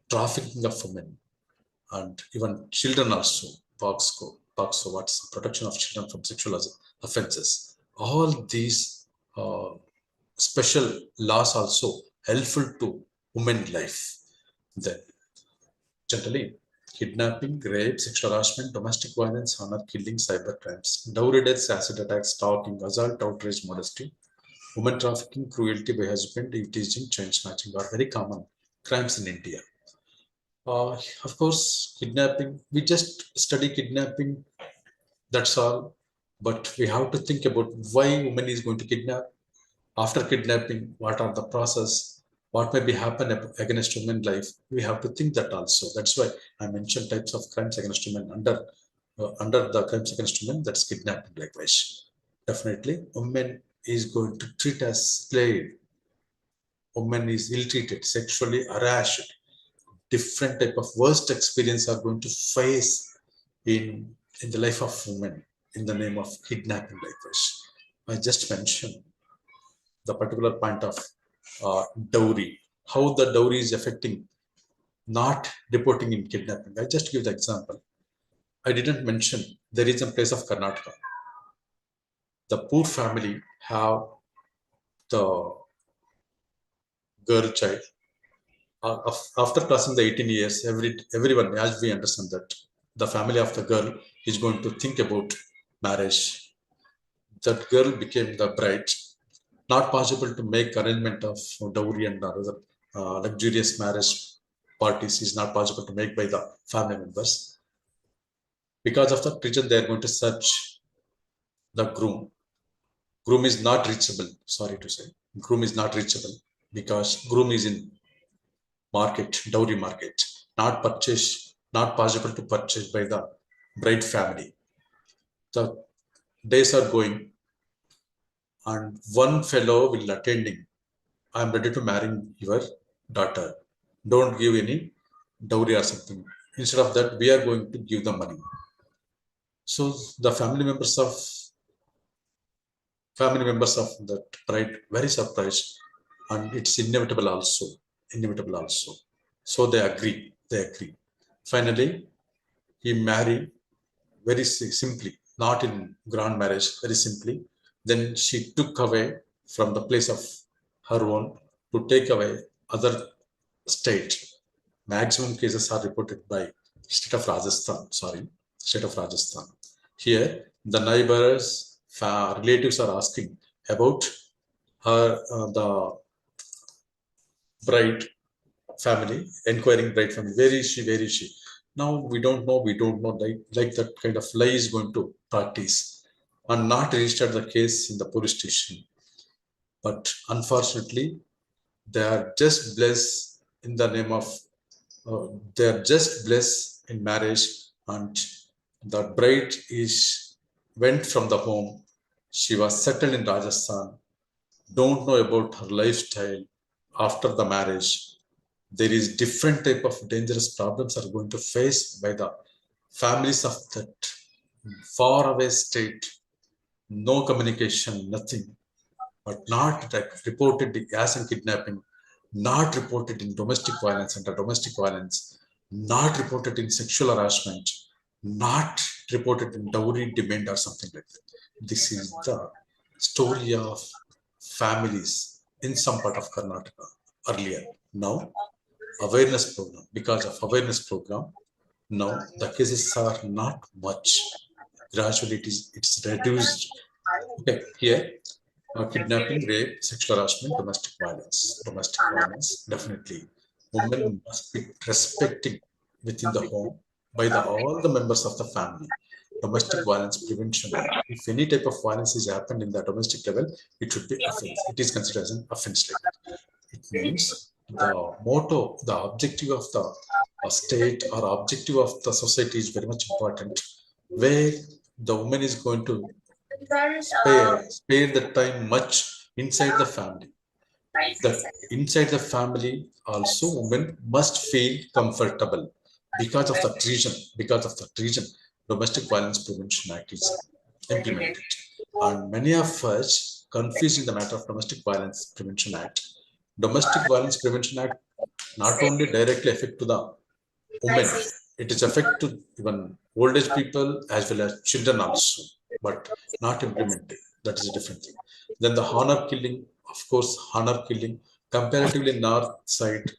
trafficking of women, and even children also. POXO, what's protection of children from sexual offences. All these special laws also helpful to women life. Then generally, kidnapping, rape, sexual harassment, domestic violence, honor killing, cyber crimes, dowry deaths, acid attacks, stalking, assault, outrage, modesty, women trafficking, cruelty by husband, teasing, chain snatching are very common crimes in India. Of course, kidnapping, we just study kidnapping, that's all. But we have to think about why woman is going to kidnap. After kidnapping, what are the process? What may be happen against women life? We have to think that also. That's why I mentioned types of crimes against women under the crimes against women. That's kidnapping likewise. Definitely, women is going to treat as slave. Woman is ill-treated, sexually harassed. Different type of worst experience are going to face in the life of women in the name of kidnapping likewise. I just mentioned the particular point of dowry, how the dowry is affecting not reporting in kidnapping. I just give the example. I didn't mention there is a place of Karnataka. The poor family have the girl child. After crossing the 18 years, everyone, as we understand that the family of the girl is going to think about marriage. That girl became the bride. Not possible to make arrangement of dowry and other luxurious marriage parties is not possible to make by the family members. Because of that reason, they are going to search the groom. Groom is not reachable. Sorry to say, groom is not reachable because groom is in market, dowry market, not purchase, not possible to purchase by the bride family. The days are going, and one fellow will attending. I am ready to marry your daughter. Don't give any dowry or something. Instead of that, we are going to give the money. So the family members of that bride very surprised, and it's inevitable also. Inevitable also. So they agree. They agree. Finally, he married very simply, not in grand marriage, very simply. Then she took away from the place of her own to take away other state. Maximum cases are reported by state of Rajasthan. Sorry, state of Rajasthan. Here, the neighbors, relatives are asking about her, the bride family, inquiring bride family. Where is she? Where is she? Now we don't know. We don't know. Like that kind of lie is going to practice and not register the case in the police station. But unfortunately, they are just blessed in the name of. They are just blessed in marriage, and the bride is went from the home. She was settled in Rajasthan. Don't know about her lifestyle after the marriage. There is different type of dangerous problems are going to face by the families of that far away state. No communication, nothing, but not reported as in kidnapping, not reported in domestic violence and domestic violence, not reported in sexual harassment, not reported in dowry demand or something like that. This is the story of families in some part of Karnataka earlier. Now awareness program, because of awareness program, now the cases are not much. Gradually it's reduced. Okay, here kidnapping, rape, sexual harassment, domestic violence, definitely women must be respecting within the home by all the members of the family. Domestic violence prevention, if any type of violence is happened in the domestic level, it should be offense. It is considered as an offense level. It means the motto, the objective of the state or objective of the society is very much important, where the woman is going to spare the time much inside the family. The inside the family also, women must feel comfortable because of that reason. Because of that reason, Domestic Violence Prevention Act is implemented, and many of us confusing the matter of Domestic Violence Prevention Act. Domestic Violence Prevention Act not only directly affect to the women, it is affect to even old age people as well as children also, but not implemented. That is a different thing. Then the honor killing, of course, honor killing comparatively north side,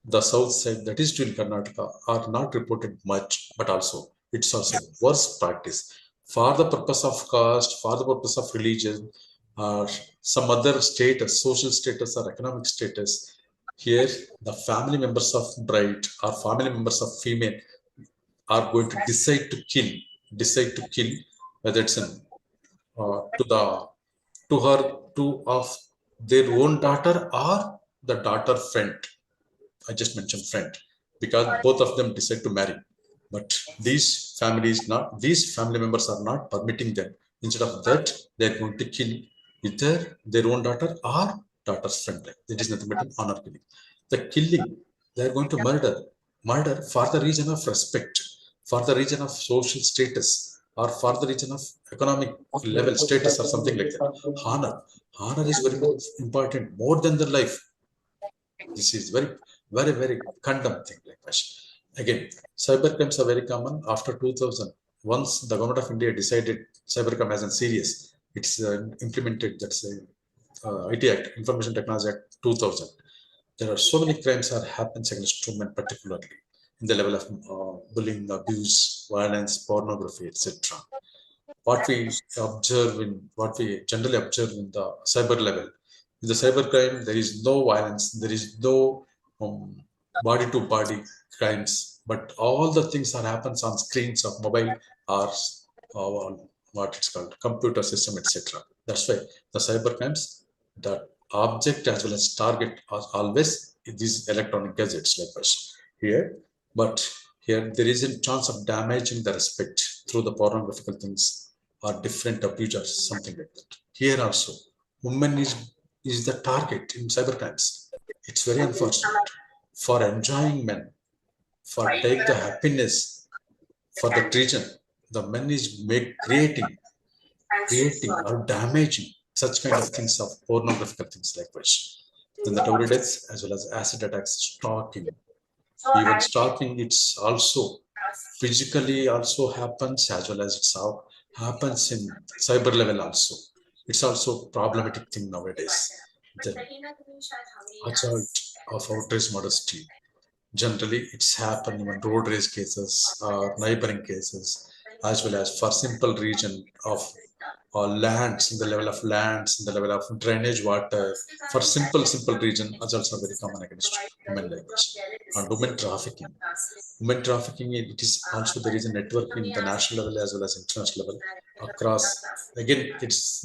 the south side, that is still in Karnataka, are not reported much, but also it's also worst practice for the purpose of caste, for the purpose of religion, or some other status, social status or economic status. Here, the family members of bride or family members of female are going to decide to kill, whether it's in, to the to her to of their own daughter or the daughter friend. I just mentioned friend because both of them decide to marry, but these family members are not permitting them. Instead of that, they are going to kill either their own daughter or daughter's friend. It is nothing but an honor killing. The killing, they are going to murder for the reason of respect, for the reason of social status, or for the reason of economic level status or something like that. Honor is very important, more than the life. This is very condemned thing like that. Again, cyber crimes are very common after 2000. Once the government of India decided cyber crime as a serious, it's implemented. That's IT Act, Information Technology Act 2000. There are so many crimes that happens against women, particularly in the level of bullying, abuse, violence, pornography, etc. What we what we generally observe in the cyber level, in the cyber crime, there is no violence, there is no body to body crimes, but all the things that happens on screens of mobile or what it's called computer system, etc. That's why the cyber crimes, the object as well as target are always these electronic gadgets like us here. But here there is a chance of damaging the respect through the pornographical things or different abusers, something like that. Here also, women is the target in cybercrimes. It's very unfortunate. For enjoying men, for take the happiness for that region, the men is creating or damaging such kind of things of pornographical things like which. Then the dowry deaths as well as acid attacks, stalking. Even stalking, it's also physically also happens as well as it's how happens in cyber level also. It's also problematic thing nowadays. The assault of outrage modesty. Generally, it's happened in road race cases or neighboring cases, as well as for simple region of lands, in the level of lands, in the level of drainage water, for simple region, as also very common against women like this. And women trafficking. Women trafficking, it is also there is a network in the national level as well as international level across. Again, it's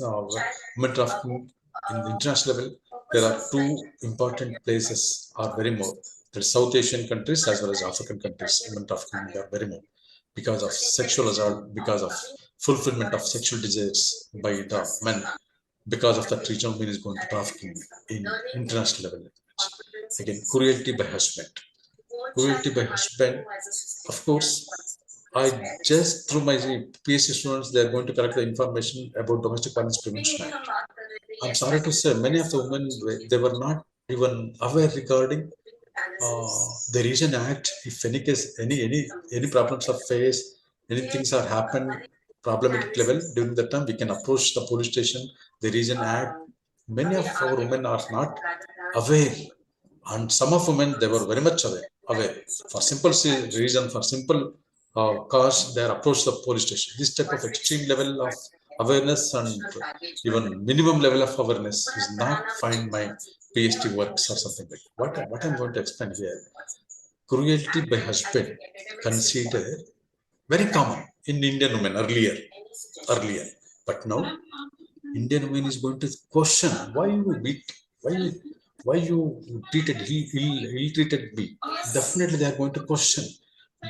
women trafficking in the international level. There are two important places are very more. There's South Asian countries as well as African countries. Women trafficking are very more because of sexual assault, because of fulfillment of sexual desires by the men. Because of that, regional women is going to trafficking in international level. Again, cruelty by husband. Cruelty by husband, of course, I just through my PhD students, they are going to collect the information about Domestic Violence Prevention Act. I'm sorry to say, many of the women, they were not even aware regarding the region act. If any case, any problems are faced, any things are happened, problematic level, during the time we can approach the police station, the region act. Many of our women are not aware, and some of women, they were very much aware. For simple reason, for simple cause, they are approached the police station. This type of extreme level of awareness and even minimum level of awareness is not find my PhD works or something like that. What I'm going to explain here, cruelty by husband considered very common in Indian women earlier, but now Indian women is going to question why you beat, why you treated ill treated me. Definitely they are going to question.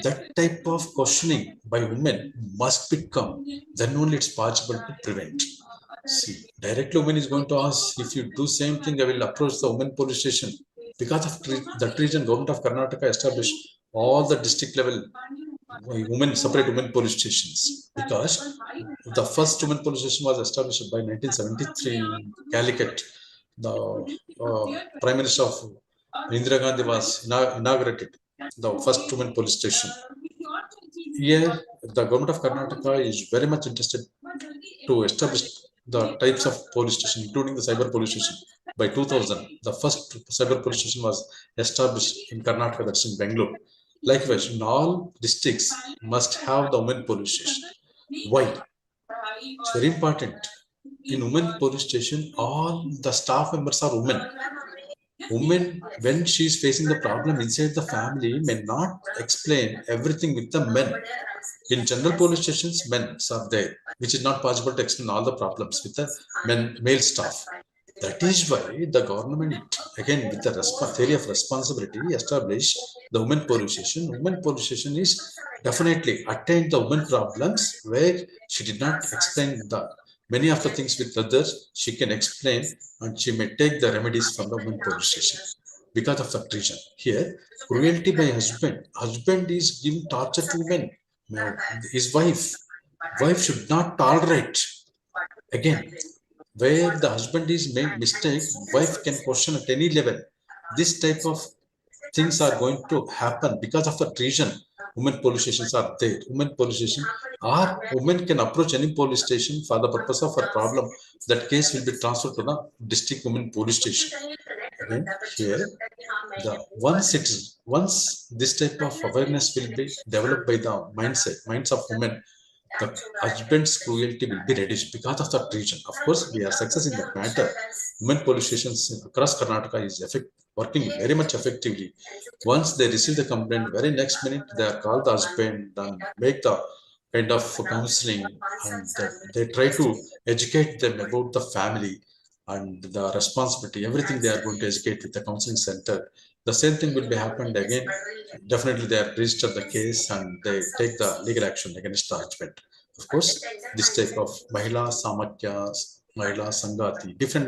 That type of questioning by women must become, then only it's possible to prevent. See, directly woman is going to ask, if you do same thing, I will approach the women police station. Because of that region, government of Karnataka established all the district level separate women police stations, because the first women police station was established by 1973 in Calicut. The Prime Minister of Indira Gandhi was inaugurated the first women police station. Here, the government of Karnataka is very much interested to establish the types of police station, including the cyber police station. By 2000, the first cyber police station was established in Karnataka, that's in Bangalore. Likewise, in all districts must have the women police station. Why? It's very important. In women police station, all the staff members are women. Women, when she is facing the problem inside the family, may not explain everything with the men. In general police stations, men are there, which is not possible to explain all the problems with the male staff. That is why the government, again, with the theory of responsibility, established the women police station. Women police station is definitely attend the women problems where she did not explain the many of the things with others. She can explain and she may take the remedies from the women police station. Because of that reason, here cruelty by husband is giving torture to women. Now, his wife should not tolerate. Again, where the husband is made mistake, wife can question at any level. This type of things are going to happen because of the reason. Women police stations are there. Women police station, or women can approach any police station for the purpose of a problem. That case will be transferred to the district women police station. Again, here, once this type of awareness will be developed by the minds of women, the husband's cruelty will be reduced because of that reason. Of course, we are success in that matter. Women police stations across Karnataka is working very much effectively. Once they receive the complaint, very next minute they are called the husband and make the kind of counseling, and they try to educate them about the family and the responsibility. Everything they are going to educate with the counseling center. The same thing will be happened again. Definitely, they are register the case and they take the legal action against the husband. Of course, this type of Mahila Samakyas, Mahila Sangati, different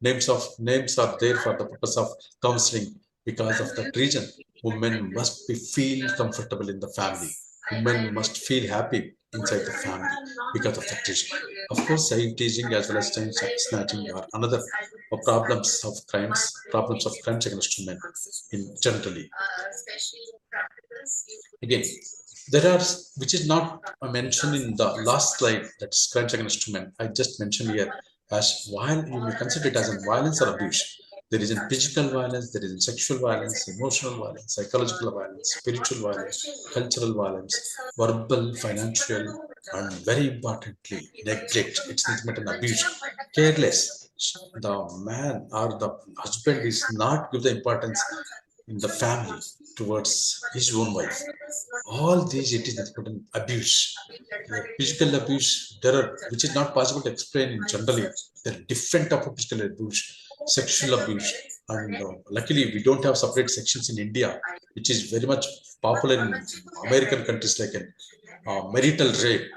names are there for the purpose of counseling. Because of that reason, women must feel comfortable in the family. Women must feel happy inside the family because of that reason. Of course, child teasing as well as child snatching are another problems of crimes against women in generally. Again, there are, which is not mentioned in the last slide, that's crimes against women. I just mentioned here as while you may consider it as a violence or abuse. There is a physical violence, there is a sexual violence, emotional violence, psychological violence, spiritual violence, cultural violence, verbal, financial, and very importantly, neglect. It's nothing but an abuse. Careless. The man or the husband is not give the importance in the family towards his own wife. All these it is nothing but an abuse. The physical abuse, there are which is not possible to explain in generally. There are different type of physical abuse, sexual abuse, and luckily we don't have separate sections in India, which is very much popular in American countries like in marital rape.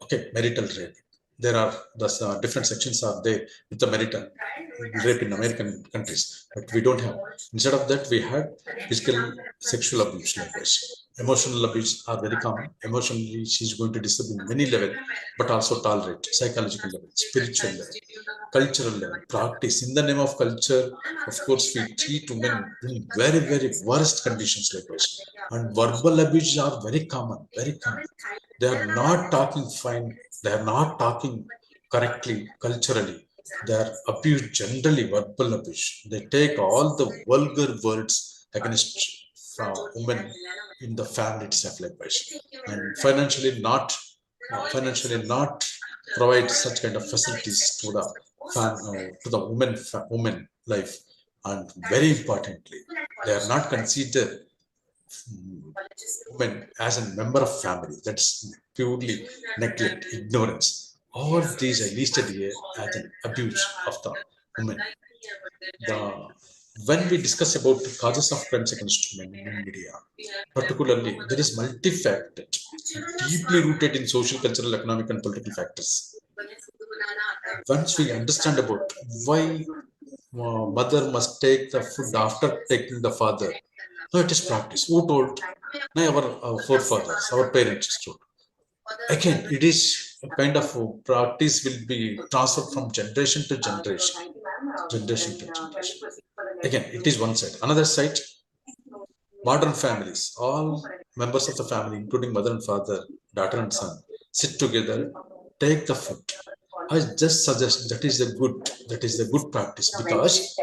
Okay, marital rape. There are the different sections are there with the marital rape in American countries, but we don't have. Instead of that, we had physical sexual abuse like this. Emotional abuse are very common. Emotionally, she's going to disturb in many levels, but also tolerate psychological level, spiritual level, cultural level, practice. In the name of culture, of course, we treat women in very, very worst conditions like this. And verbal abuse are very common, very common. They are not talking fine. They are not talking correctly, culturally. They are abused generally, verbal abuse. They take all the vulgar words against women in the family itself, like this, and financially not provide such kind of facilities to the woman life, and very importantly, they are not considered women as a member of family. That's purely neglect, ignorance. All these I listed here as an abuse of the women. When we discuss about the causes of crimes against women in media, particularly there is multifaceted, deeply rooted in social, cultural, economic, and political factors. Once we understand about why mother must take the food after taking the father, no, it is practice. Who told? No, our forefathers, our parents told. Again, it is a kind of practice will be transferred from generation to generation, generation to generation. Again, it is one side. Another side, modern families, all members of the family, including mother and father, daughter and son, sit together, take the food. I just suggest that is the good practice, because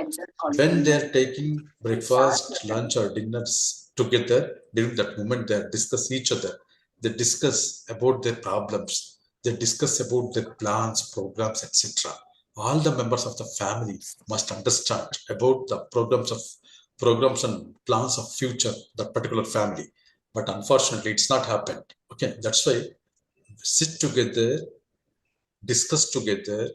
when they're taking breakfast, lunch, or dinners together, during that moment they discuss each other. They discuss about their problems. They discuss about their plans, programs, etc. All the members of the family must understand about the programs and plans of future that particular family. But unfortunately, it's not happened. Okay, that's why sit together, discuss together,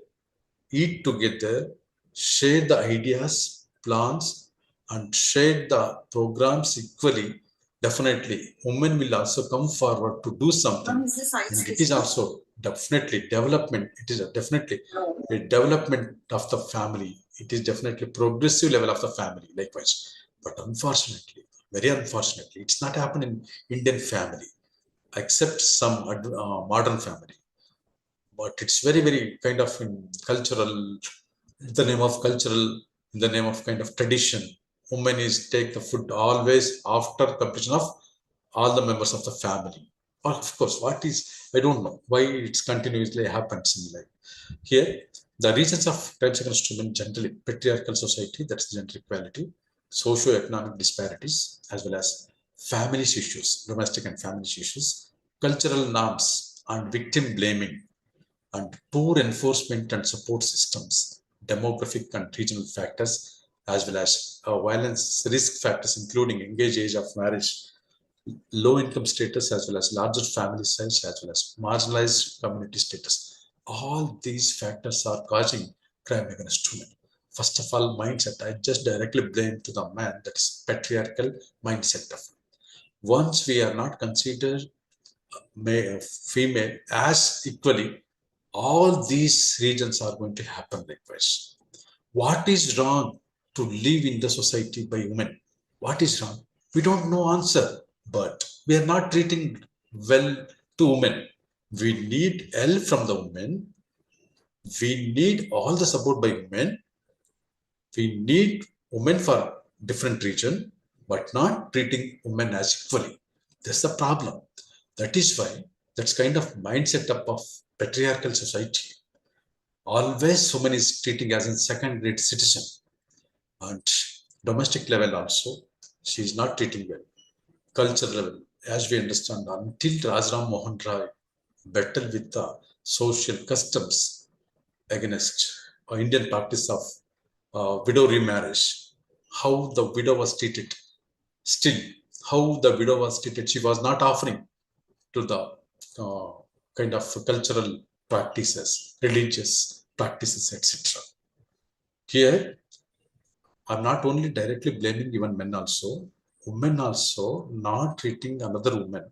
eat together, share the ideas, plans, and share the programs equally. Definitely, women will also come forward to do something. And it is also definitely development. It is definitely a development of the family. It is definitely progressive level of the family, likewise. But unfortunately, very unfortunately, it's not happening in Indian family, except some modern family. But it's very, very kind of in cultural, in the name of cultural, in the name of kind of tradition, woman is take the food always after completion of all the members of the family. Or of course, what is, I don't know why it's continuously happens in life. Here, the reasons of crimes against women generally patriarchal society, that's gender equality, socio-economic disparities, as well as family issues, domestic and family issues, cultural norms and victim blaming, and poor enforcement and support systems, demographic and regional factors, as well as violence risk factors, including engaged age of marriage, low income status, as well as larger family size, as well as marginalized community status. All these factors are causing crime against women. First of all, mindset. I just directly blame to the man, that is patriarchal mindset of. Once we are not considered female as equally, all these regions are going to happen likewise. What is wrong to live in the society by women? What is wrong? We don't know answer, but we are not treating well to women. We need help from the women. We need all the support by women. We need women for different region, but not treating women as equally. That's the problem. That is why that's kind of mindset up of patriarchal society. Always woman is treating as a second-rate citizen, and domestic level also she is not treating well. Culture level, as we understand, until Rajram Mohan Rai battled with the social customs against Indian practice of widow remarriage, how the widow was treated, still how the widow was treated, she was not offering to the kind of cultural practices, religious practices, etc. Here, I'm not only directly blaming even men also, women also not treating another woman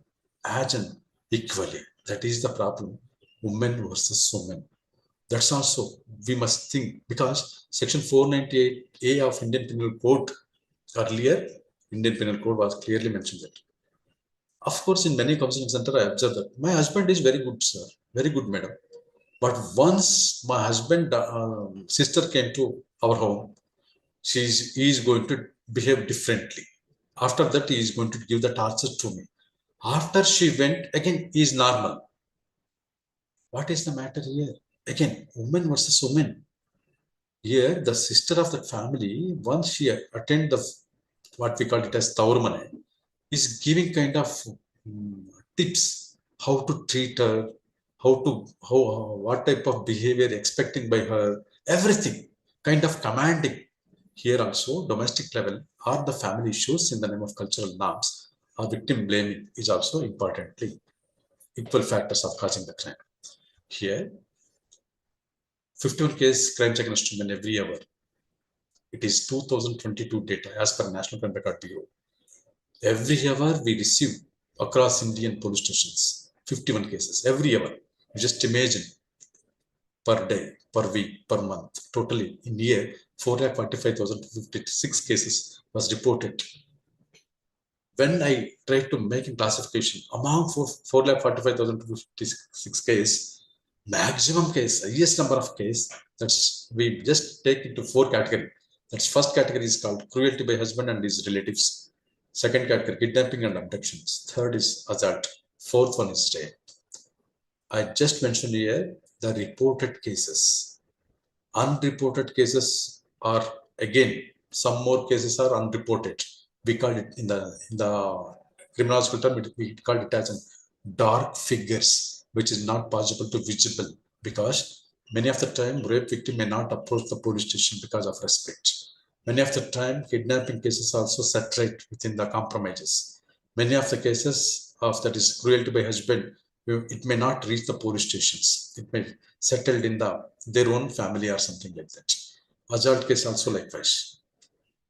as an equally. That is the problem. Women versus women. That's also we must think, because Section 498A of Indian Penal Code, earlier Indian Penal Code was clearly mentioned that. Of course, in many counseling centers, I observed that my husband is very good, sir, very good, madam. But once my husband sister came to our home, he is going to behave differently. After that, he is going to give the torture to me. After she went, again, he is normal. What is the matter here? Again, woman versus woman. Here, the sister of the family, once she attend the what we call it as Taurmane, is giving kind of tips how to treat her, what type of behavior expecting by her, everything kind of commanding. Here also, domestic level or the family issues in the name of cultural norms or victim blaming is also importantly equal factors of causing the crime. Here, 51 case crimes against women every hour. It is 2022 data as per National Crime Record Bureau. Every hour we receive across Indian police stations 51 cases every hour. Just imagine, per day, per week, per month, totally in year 445,056 cases was reported. When I tried to make a classification among 445,056 cases, maximum case, highest number of cases, that's we just take into 4 categories. That's first category is called cruelty by husband and his relatives. Second category, kidnapping and abductions. Third is assault. Fourth one is rape. I just mentioned here the reported cases. Unreported cases are, again, some more cases are unreported. We call it in the criminological term, we call it as dark figures, which is not possible to visible, because many of the time rape victim may not approach the police station because of respect. Many of the time kidnapping cases also saturate within the compromises. Many of the cases of that is cruelty by husband, it may not reach the police stations. It may settled in their own family or something like that. Assault case also likewise,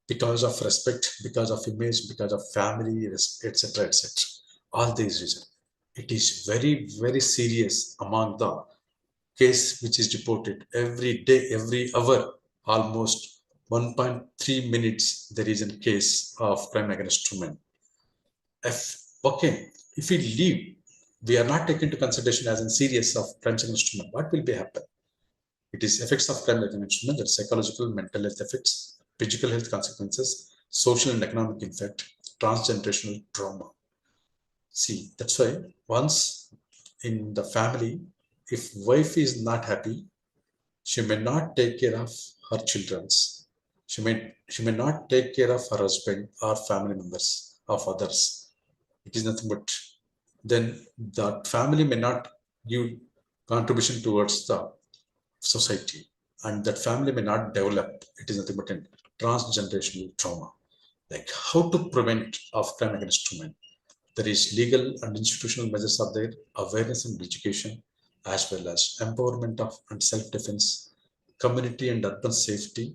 because of respect, because of image, because of family, etc., etc. All these reasons. It is very, very serious among the case which is reported every day, every hour, almost 1.3 minutes. There is a case of crime against women. If we leave, we are not taken into consideration as a serious of crimes against women, what will be happen? It is effects of crime against women, that psychological, mental health effects, physical health consequences, social and economic effect, transgenerational trauma. See, that's why once in the family, if wife is not happy, she may not take care of her children's. She may not take care of her husband or family members of others. It is nothing but then that family may not give contribution towards the society, and that family may not develop. It is nothing but a transgenerational trauma. Like how to prevent of crime against women. There is legal and institutional measures are there, awareness and education, as well as empowerment of and self-defense, community and urban safety,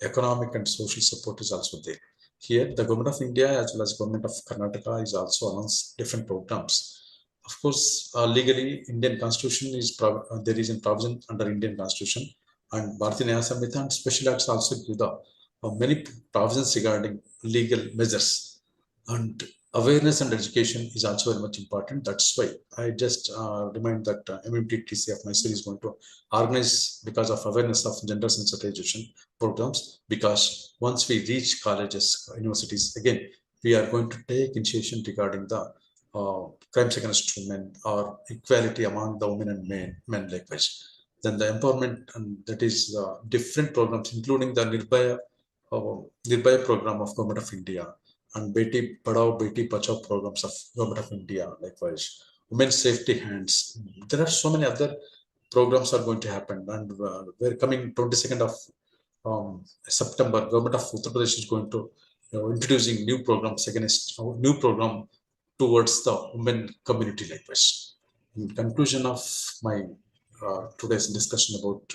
economic and social support is also there. Here, the government of India as well as government of Karnataka is also announced different programs. Of course, legally, Indian Constitution is there is a provision under Indian Constitution, and Bharatiya Nyaya Samhita and special acts also give the many provisions regarding legal measures, and awareness and education is also very much important. That's why I just remind that MMTTC of Mysore is going to organize because of awareness of gender sensitization programs. Because once we reach colleges, universities, again, we are going to take initiation regarding the crimes against women or equality among the women and men likewise. Then the empowerment, and that is different programs, including the Nirbhaya program of Government of India, and Beti Padhao, Beti Bachao programs of Government of India, likewise. Women's safety hands. There are so many other programs are going to happen, and we're coming 22nd of September. Government of Uttar Pradesh is going to introducing new programs against new program towards the women community likewise. In conclusion of my today's discussion about